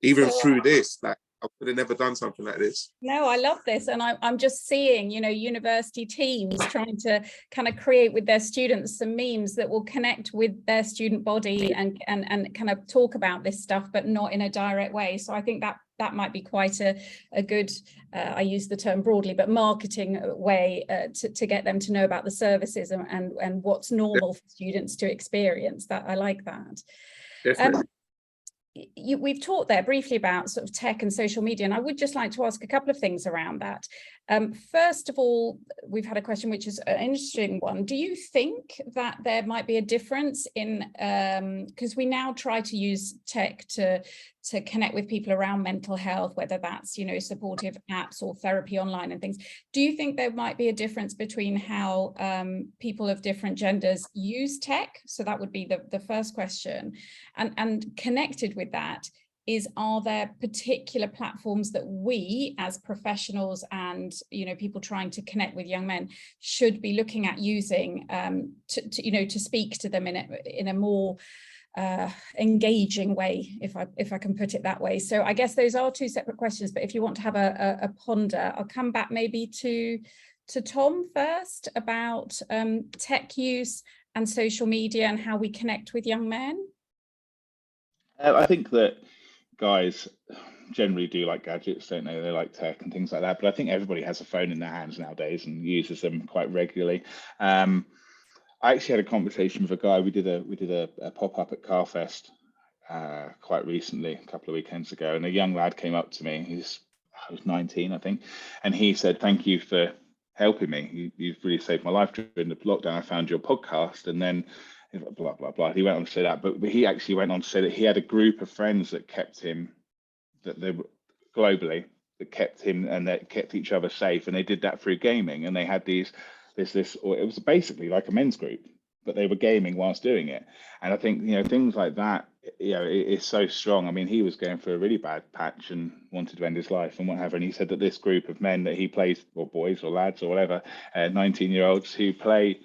Even through this, like I would have never done something like this. No, I love this. And I'm just seeing, you know, university teams trying to kind of create with their students some memes that will connect with their student body and kind of talk about this stuff, but not in a direct way. So I think that might be quite a good, I use the term broadly, but marketing way to get them to know about the services and what's normal for students to experience. That I like that. Definitely. We've talked there briefly about sort of tech and social media, and I would just like to ask a couple of things around that. First of all, we've had a question which is an interesting one. Do you think that there might be a difference in, because we now try to use tech to connect with people around mental health, whether that's, you know, supportive apps or therapy online and things. Do you think there might be a difference between how people of different genders use tech? So that would be the first question. And connected with that is, are there particular platforms that we as professionals and, you know, people trying to connect with young men should be looking at using to you know, to speak to them in a more engaging way, if I can put it that way? So I guess those are two separate questions, but if you want to have a ponder, I'll come back maybe to Tom first about tech use and social media and how we connect with young men. I think that guys generally do like gadgets, don't they? They like tech and things like that. But I think everybody has a phone in their hands nowadays and uses them quite regularly. I actually had a conversation with a guy. We did a pop-up at Carfest quite recently, a couple of weekends ago, and a young lad came up to me. He was 19, I think, and he said, "Thank you for helping me. You've really saved my life during the lockdown. I found your podcast," and then blah blah blah. He went on to say that, but he actually went on to say that he had a group of friends that kept him, that they were globally, that kept him and that kept each other safe, and they did that through gaming. And they had this, or it was basically like a men's group, but they were gaming whilst doing it. And I think, you know, things like that, you know, it's so strong. I mean, he was going through a really bad patch and wanted to end his life and whatever. And he said that this group of men that he plays, or boys or lads or whatever, 19-year-olds who play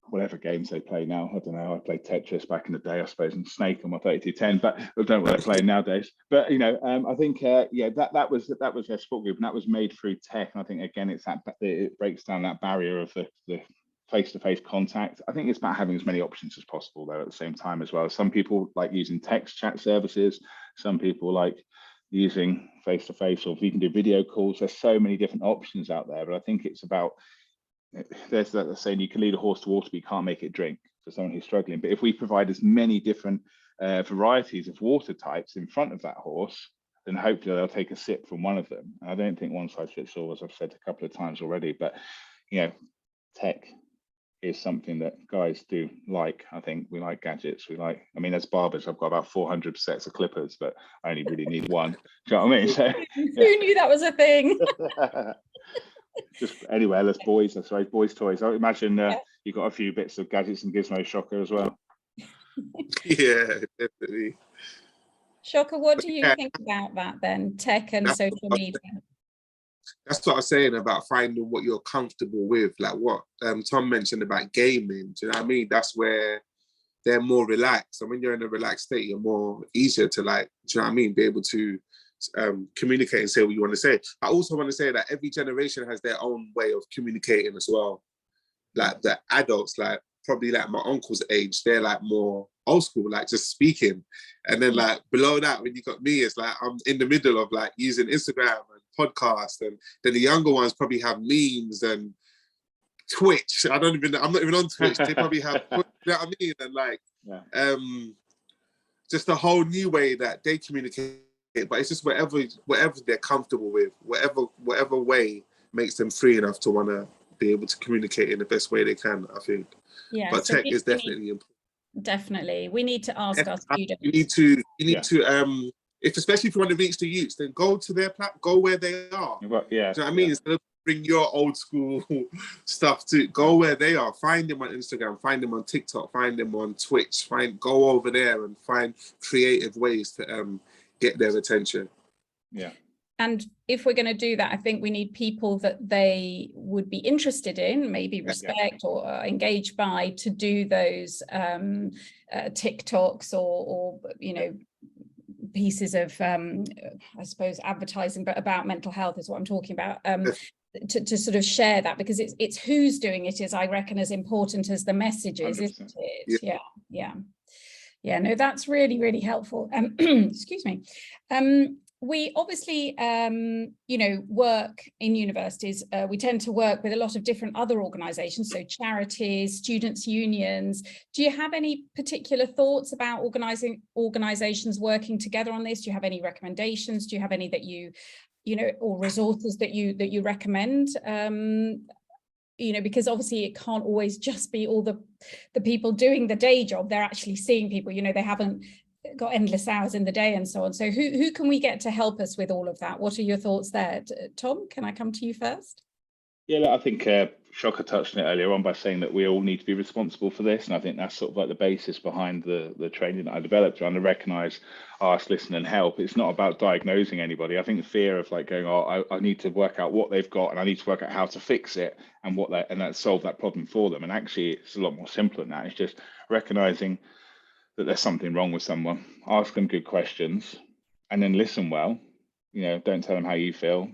whatever games they play now. I don't know. I played Tetris back in the day, I suppose, and Snake on my 3210, but I don't know what they're playing nowadays. But you know, I think yeah, that was their sport group, and that was made through tech. And I think again, it breaks down that barrier of the face-to-face contact. I think it's about having as many options as possible though at the same time as well. Some people like using text chat services. Some people like using face-to-face, or if you can do video calls. There's so many different options out there, but I think it's about, there's that saying, you can lead a horse to water, but you can't make it drink, for someone who's struggling. But if we provide as many different varieties of water types in front of that horse, then hopefully they'll take a sip from one of them. And I don't think one size fits all, as I've said a couple of times already. But you know, tech is something that guys do like. I think we like gadgets. We like, I mean, as barbers, I've got about 400 sets of clippers, but I only really need one. Do you know what I mean? So, who knew that was a thing? Just anywhere, there's boys, that's right, boys' toys. I imagine you've got a few bits of gadgets and gizmo Shocka as well. Yeah, definitely. Shocka, what do you think about that then, tech and social media? That's what I was saying about finding what you're comfortable with, like what Tom mentioned about gaming. Do you know what I mean? That's where they're more relaxed, and when you're in a relaxed state, you're more easier to, like, do you know what I mean, be able to communicate and say what you want to say. I also want to say that every generation has their own way of communicating as well. Like the adults, like probably like my uncle's age, they're like more old school, like just speaking. And then like below that, when you got me, it's like I'm in the middle of like using Instagram and podcast, and then the younger ones probably have memes and Twitch. I'm not even on Twitch. They probably have, you know what I mean? And like, just a whole new way that they communicate. But it's just whatever they're comfortable with, whatever way makes them free enough to want to be able to communicate in the best way they can, I think. Yeah, but so tech is definitely important. definitely. We need to ask our students. You need to, especially if you want to reach the youths, then go to their go where they are. Yeah. Do you know what I mean? Instead of bring your old school stuff to go where they are. Find them on Instagram, find them on TikTok, find them on Twitch, go over there and find creative ways to get their attention. Yeah. And if we're going to do that, I think we need people that they would be interested in, maybe respect or engaged by, to do those TikToks or pieces of, I suppose, advertising, but about mental health is what I'm talking about. To sort of share that, because it's who's doing it is, I reckon, as important as the messages, 100%. Isn't it? Yeah. No, that's really, really helpful. Excuse me. We obviously, work in universities. We tend to work with a lot of different other organisations, so charities, students' unions. Do you have any particular thoughts about organisations working together on this? Do you have any recommendations? Do you have any that or resources that you recommend? Because obviously it can't always just be all the people doing the day job. They're actually seeing people, they haven't got endless hours in the day and so on. So who can we get to help us with all of that? What are your thoughts there? Tom, can I come to you first? Yeah, I think Shocka touched on it earlier on by saying that we all need to be responsible for this. And I think that's sort of like the basis behind the training that I developed, trying to recognise, ask, listen and help. It's not about diagnosing anybody. I think the fear of like going, I need to work out what they've got and I need to work out how to fix it and that solve that problem for them. And actually it's a lot more simple than that. It's just recognising that there's something wrong with someone, ask them good questions and then listen well. Don't tell them how you feel,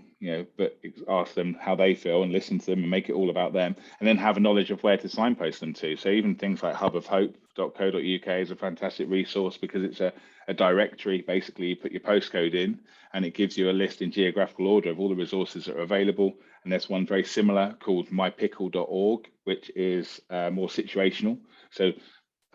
but ask them how they feel and listen to them and make it all about them, and then have a knowledge of where to signpost them to. So even things like hubofhope.co.uk is a fantastic resource, because it's a directory. Basically, you put your postcode in and it gives you a list in geographical order of all the resources that are available. And there's one very similar called mypickle.org, which is more situational. So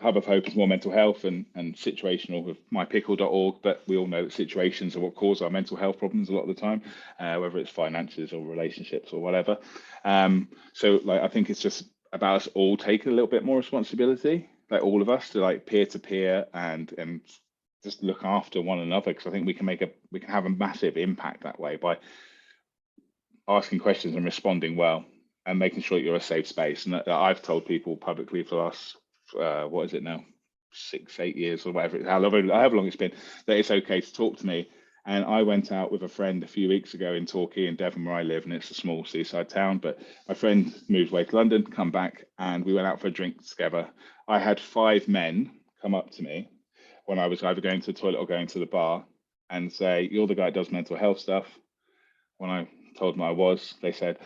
Hub of Hope is more mental health and situational with mypickle.org, but we all know that situations are what cause our mental health problems a lot of the time, whether it's finances or relationships or whatever. So I think it's just about us all taking a little bit more responsibility, like all of us, to like peer-to-peer and just look after one another, because I think we can have a massive impact that way by asking questions and responding well and making sure that you're a safe space. And I've told people publicly for the last what is it now, 6-8 years or whatever, however long it's been, that it's okay to talk to me. And I went out with a friend a few weeks ago in Torquay in Devon, where I live, and it's a small seaside town, but my friend moved away to London, come back, and we went out for a drink together. I had 5 men come up to me when I was either going to the toilet or going to the bar and say, "You're the guy that does mental health stuff." When I told them I was, they said,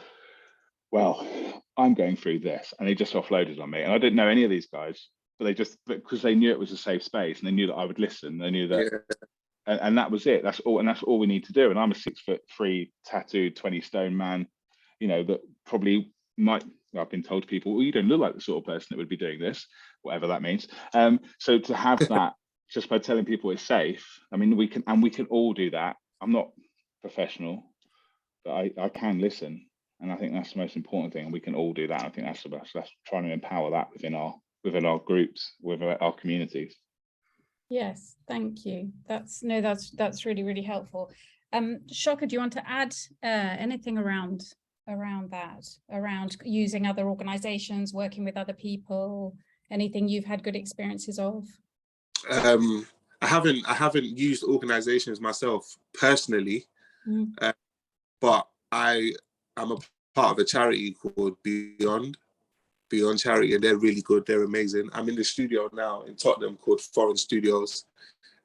"Well, I'm going through this," and they just offloaded on me. And I didn't know any of these guys, but because they knew it was a safe space and they knew that I would listen. They knew that, and that was it. That's all we need to do. And I'm a 6'3", tattooed, 20-stone man, that probably might. I've been told to people, "Well, you don't look like the sort of person that would be doing this," whatever that means. So to have that just by telling people it's safe, I mean, we can all do that. I'm not professional, but I can listen. And I think that's the most important thing. And we can all do that. I think that's the best. That's trying to empower that within our groups, within our communities. Yes, thank you. That's really, really helpful. Shocka, do you want to add anything around that, around using other organisations, working with other people, anything you've had good experiences of? I haven't used organisations myself personally, but I'm a part of a charity called Beyond Charity, and they're really good. They're amazing. I'm in the studio now in Tottenham called Foreign Studios,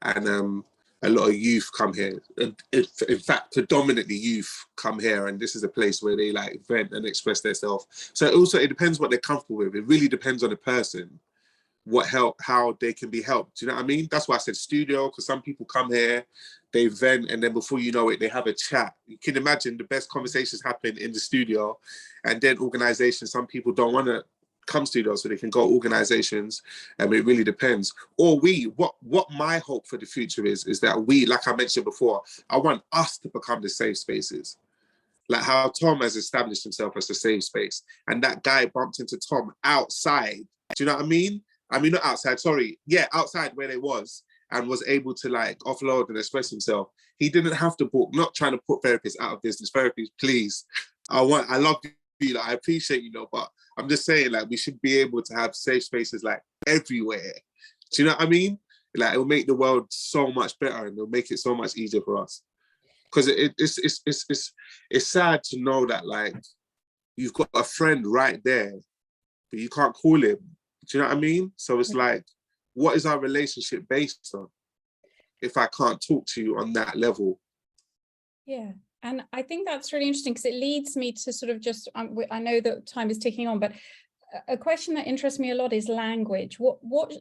and a lot of youth come here. In fact, predominantly youth come here, and this is a place where they like vent and express themselves. So it depends what they're comfortable with. It really depends on the person, how they can be helped. Do you know what I mean? That's why I said studio, because some people come here, they vent, and then before you know it, they have a chat. You can imagine the best conversations happen in the studio, and then organizations, some people don't want to come studio, so they can go organizations, and it really depends. Or what my hope for the future is that we, like I mentioned before, I want us to become the safe spaces. Like how Tom has established himself as a safe space, and that guy bumped into Tom outside. Do you know what I mean? I mean, not outside, sorry. Yeah, outside where they was, and was able to like offload and express himself. He didn't have to book, not trying to put therapists out of business. Therapists, please. I love you, like, I appreciate you, but I'm just saying, like, we should be able to have safe spaces like everywhere. Do you know what I mean? Like, it will make the world so much better, and it'll make it so much easier for us. Because it's sad to know that, like, you've got a friend right there, but you can't call him. Do you know what I mean? So it's like, what is our relationship based on if I can't talk to you on that level? Yeah. And I think that's really interesting, because it leads me to sort of just, I know that time is ticking on, but a question that interests me a lot is language. What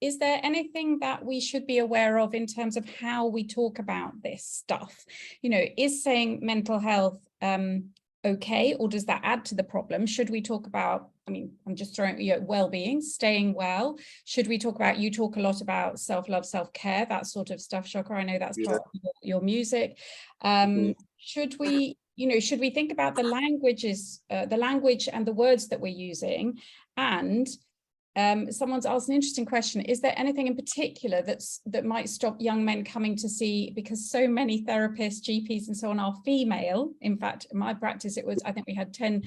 is there anything that we should be aware of in terms of how we talk about this stuff? Is saying mental health okay, or does that add to the problem? Should we talk about, I'm just throwing, well-being, staying well? Should we talk about, you talk a lot about self-love, self-care, that sort of stuff, Shocka? I know that's part of your music. Should we think about the languages, the language and the words that we're using? And someone's asked an interesting question. Is there anything in particular that might stop young men coming to see, because so many therapists, GPs and so on are female? In fact, in my practice, I think we had 10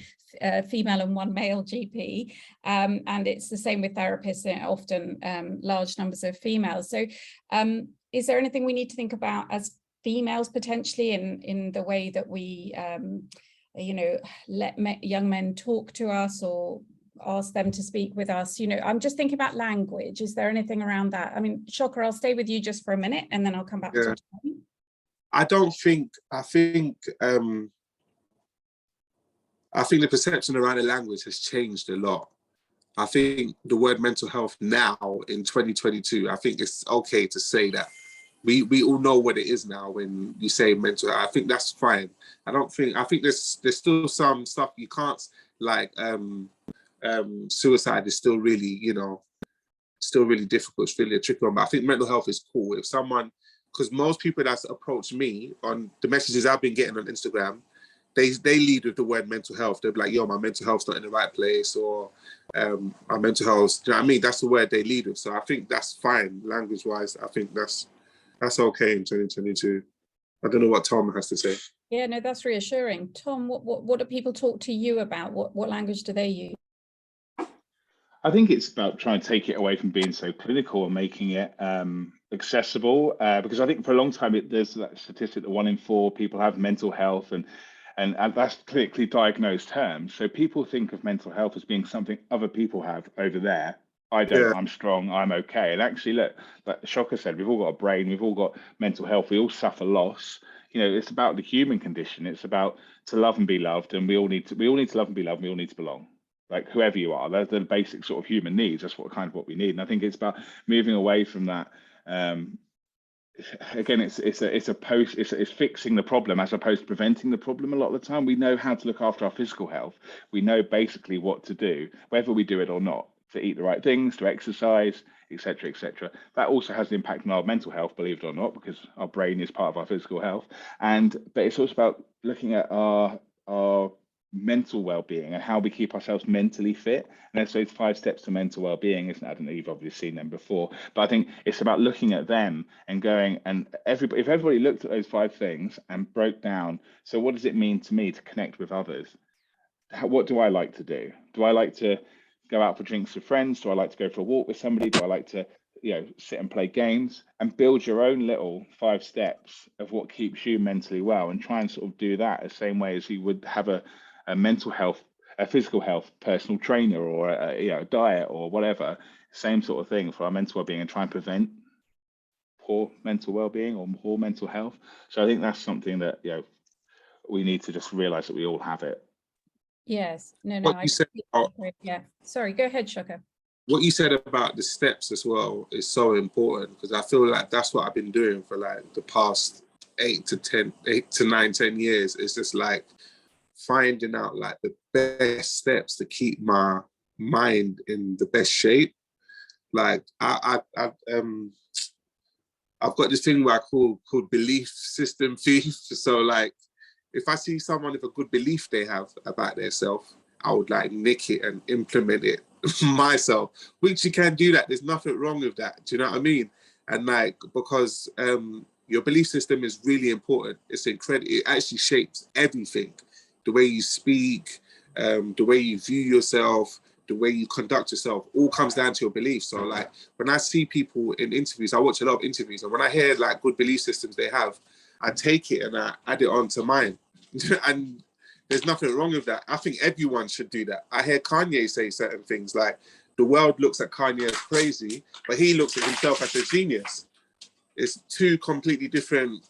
female and 1 male GP. And it's the same with therapists, often large numbers of females. So is there anything we need to think about as females potentially in the way that we, let young men talk to us or ask them to speak with us? I'm just thinking about language. Is there anything around that? Shocka, I'll stay with you just for a minute and then I'll come back to Tom. I think the perception around the language has changed a lot. I think the word mental health now in 2022, I think it's okay to say that. We all know what it is now when you say mental health. I think that's fine. I think there's still some stuff you can't, like, suicide is still really, still really difficult. It's really a tricky one. But I think mental health is cool. If someone, because most people that's approached me on the messages I've been getting on Instagram, they lead with the word mental health. They're like, yo, my mental health's not in the right place, or my mental health, do you know what I mean? That's the word they lead with. So I think that's fine, language-wise. I think that's okay in 2022. I don't know what Tom has to say. Yeah, no, that's reassuring. Tom, what do people talk to you about? What language do they use? I think it's about trying to take it away from being so clinical and making it accessible, because I think for a long time there's that statistic that 1 in 4 people have mental health, and that's clinically diagnosed terms. So people think of mental health as being something other people have over there. I don't, I'm strong, I'm okay. And actually, look, like Shocka said, we've all got a brain, we've all got mental health, we all suffer loss. It's about the human condition. It's about to love and be loved, and we all need to love and be loved, and we all need to belong. Like, whoever you are, they're the basic sort of human needs. That's what we need. And I think it's about moving away from that. Again, it's fixing the problem as opposed to preventing the problem. A lot of the time, we know how to look after our physical health. We know basically what to do, whether we do it or not, to eat the right things, to exercise, etc., etc. That also has an impact on our mental health, believe it or not, because our brain is part of our physical health. But it's also about looking at our mental well-being and how we keep ourselves mentally fit. And there's those 5 steps to mental well-being, isn't it? I don't know, you've obviously seen them before, but I think it's about looking at them and going, and if everybody looked at those 5 things and broke down, so what does it mean to me to connect with others? What do I like to do? Do I like to go out for drinks with friends? Do I like to go for a walk with somebody? Do I like to sit and play games? And build your own little 5 steps of what keeps you mentally well, and try and sort of do that the same way as you would have a mental health, a physical health personal trainer, or a diet or whatever. Same sort of thing for our mental well-being, and try and prevent poor mental well-being or poor mental health. So I think that's something that we need to just realize that we all have it. Yes, no, what you said about, sorry, go ahead, Shocka. What you said about the steps as well is so important, because I feel like that's what I've been doing for like the past 8 to 9, 10 years. It's just like finding out like the best steps to keep my mind in the best shape. Like I've got this thing where I called belief system thief. So like, if I see someone with a good belief they have about themselves, I would like nick it and implement it myself, which you can do that. There's nothing wrong with that. Do you know what I mean? And like, because your belief system is really important. It's incredible. It actually shapes everything. The way you speak, the way you view yourself, the way you conduct yourself, all comes down to your beliefs. So like, when I see people in interviews, I watch a lot of interviews, and when I hear like good belief systems they have, I take it and I add it onto mine. And there's nothing wrong with that. I think everyone should do that. I hear Kanye say certain things like, the world looks at Kanye as crazy, but he looks at himself as a genius. It's two completely different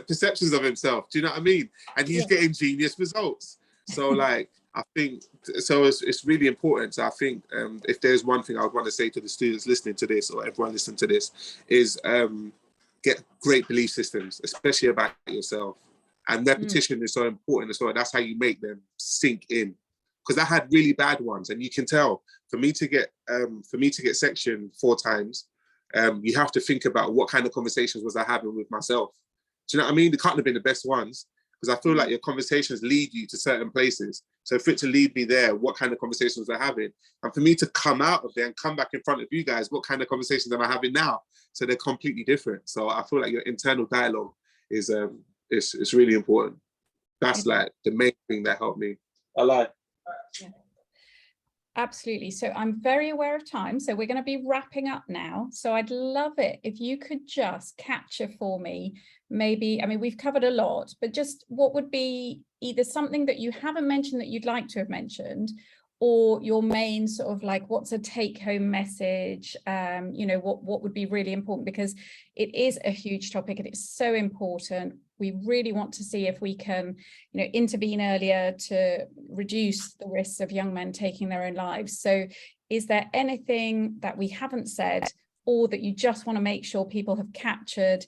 perceptions of himself. Do you know what I mean? And he's getting genius results. So like, I think, so it's really important. So I think if there's one thing I would want to say to the students listening to this, or everyone listening to this, is get great belief systems, especially about yourself. And repetition is so important as well. That's how you make them sink in. Because I had really bad ones, and you can tell. For me to get section 4 times, you have to think about what kind of conversations was I having with myself. Do you know what I mean? They can't have been the best ones, because I feel like your conversations lead you to certain places. So for it to lead me there, what kind of conversations was I having? And for me to come out of there and come back in front of you guys, what kind of conversations am I having now? So they're completely different. So I feel like your internal dialogue is it's really important. That's like the main thing that helped me. I lie. Yeah. Absolutely. So I'm very aware of time, so we're going to be wrapping up now. So I'd love it if you could just capture for me, maybe, I mean, we've covered a lot, but just what would be either something that you haven't mentioned that you'd like to have mentioned, or your main sort of like, what's a take-home message, you know, what would be really important, because it is a huge topic and it's so important. We really want to see if we can, you know, intervene earlier to reduce the risks of young men taking their own lives. So is there anything that we haven't said, or that you just want to make sure people have captured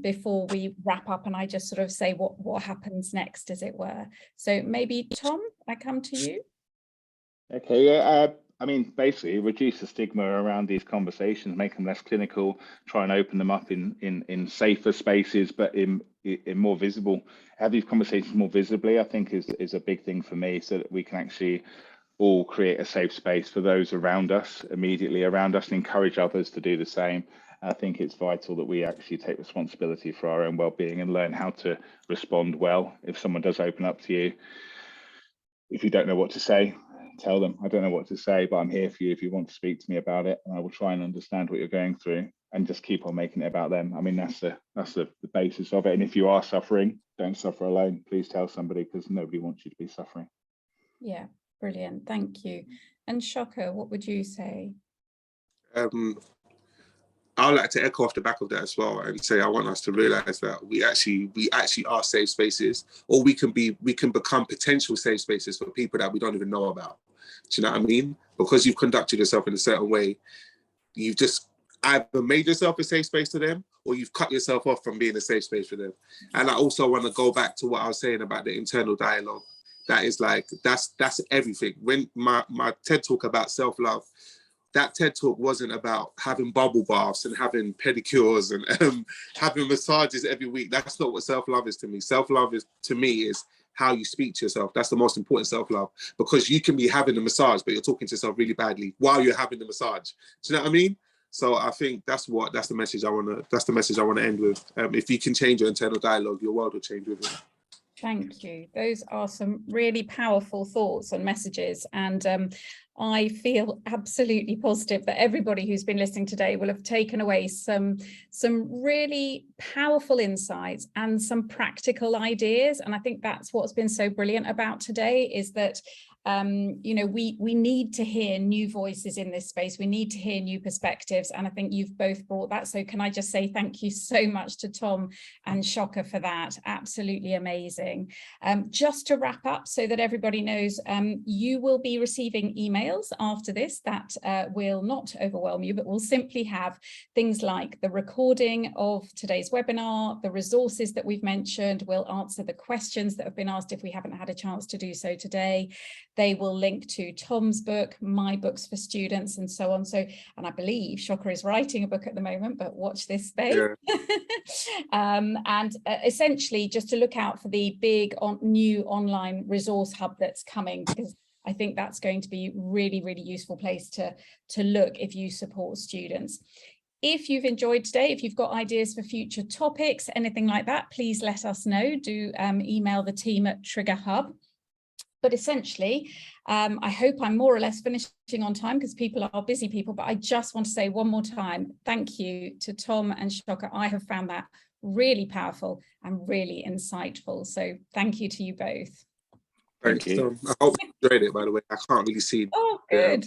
before we wrap up, and I just sort of say what happens next, as it were? So maybe Tom, I come to you. Okay, yeah. I mean, basically, reduce the stigma around these conversations, make them less clinical, try and open them up in safer spaces, but in more visible. Have these conversations more visibly, I think, is a big thing for me, so that we can actually all create a safe space for those around us, immediately around us, and encourage others to do the same. I think it's vital that we actually take responsibility for our own well-being and learn how to respond well. If someone does open up to you, if you don't know what to say, tell them, I don't know what to say, but I'm here for you if you want to speak to me about it, and I will try and understand what you're going through, and just keep on making it about them. I mean, that's the basis of it. And if you are suffering, don't suffer alone. Please tell somebody, because nobody wants you to be suffering. Yeah, brilliant. Thank you. And Shocka, what would you say? I'd like to echo off the back of that as well, and say I want us to realize that we actually are safe spaces, or we can become potential safe spaces for people that we don't even know about. Do you know what I mean? Because you've conducted yourself in a certain way, you've just either made yourself a safe space to them, or you've cut yourself off from being a safe space for them. And I also want to go back to what I was saying about the internal dialogue. That is like, that's everything. When my TED talk about self-love, that TED talk wasn't about having bubble baths and having pedicures and having massages every week. That's not what self-love is to me. Self-love is, to me, is how you speak to yourself. That's the most important self-love, because you can be having a massage, but you're talking to yourself really badly while you're having the massage. Do you know what I mean? So I think that's the message I want to end with. If you can change your internal dialogue, your world will change with it. Thank you. Those are some really powerful thoughts and messages. And I feel absolutely positive that everybody who's been listening today will have taken away some really powerful insights and some practical ideas. And I think that's what's been so brilliant about today, is that you know, we need to hear new voices in this space. We need to hear new perspectives, and I think you've both brought that. So can I just say thank you so much to Tom and Shocka for that? Absolutely amazing. Just to wrap up, so that everybody knows, you will be receiving emails after this that will not overwhelm you, but will simply have things like the recording of today's webinar, the resources that we've mentioned. We'll answer the questions that have been asked if we haven't had a chance to do so today. They will link to Tom's book, my books for students, and so on. So, and I believe Shocka is writing a book at the moment, but watch this space. Yeah. Essentially just to look out for the big new online resource hub that's coming, because I think that's going to be really, really useful place to look if you support students. If you've enjoyed today, if you've got ideas for future topics, anything like that, please let us know. Do email the team at TriggerHub. But essentially, I hope I'm more or less finishing on time because people are busy people, but I just want to say one more time, thank you to Tom and Shocka. I have found that really powerful and really insightful. So thank you to you both. Thanks, Tom. I hope you enjoyed it, by the way. I can't really see. Oh, good.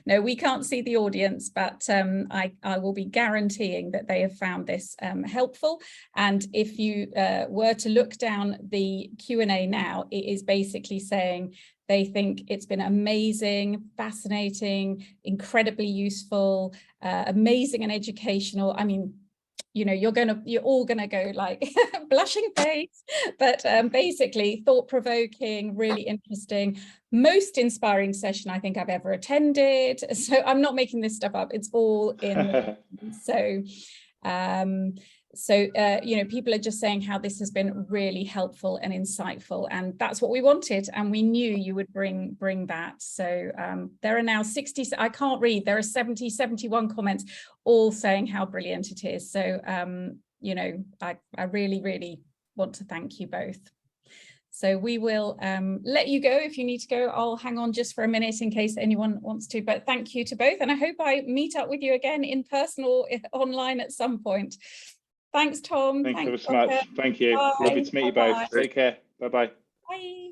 No, we can't see the audience, but I will be guaranteeing that they have found this helpful. And if you were to look down the Q&A now, it is basically saying they think it's been amazing, fascinating, incredibly useful, amazing and educational. I mean, you know, you're all gonna go like blushing face, but basically thought-provoking, really interesting, most inspiring session I think I've ever attended. So I'm not making this stuff up, it's all in. You know, people are just saying how this has been really helpful and insightful, and that's what we wanted, and we knew you would bring that. So there are now 60, I can't read, there are 71 comments all saying how brilliant it is. So you know, I really, really want to thank you both. So we will let you go if you need to go. I'll hang on just for a minute in case anyone wants to, but thank you to both, and I hope I meet up with you again in person or online at some point. Thanks, Tom. Thank you so much. Thank you. Bye. Lovely to meet you both. Take care. Bye-bye. Bye.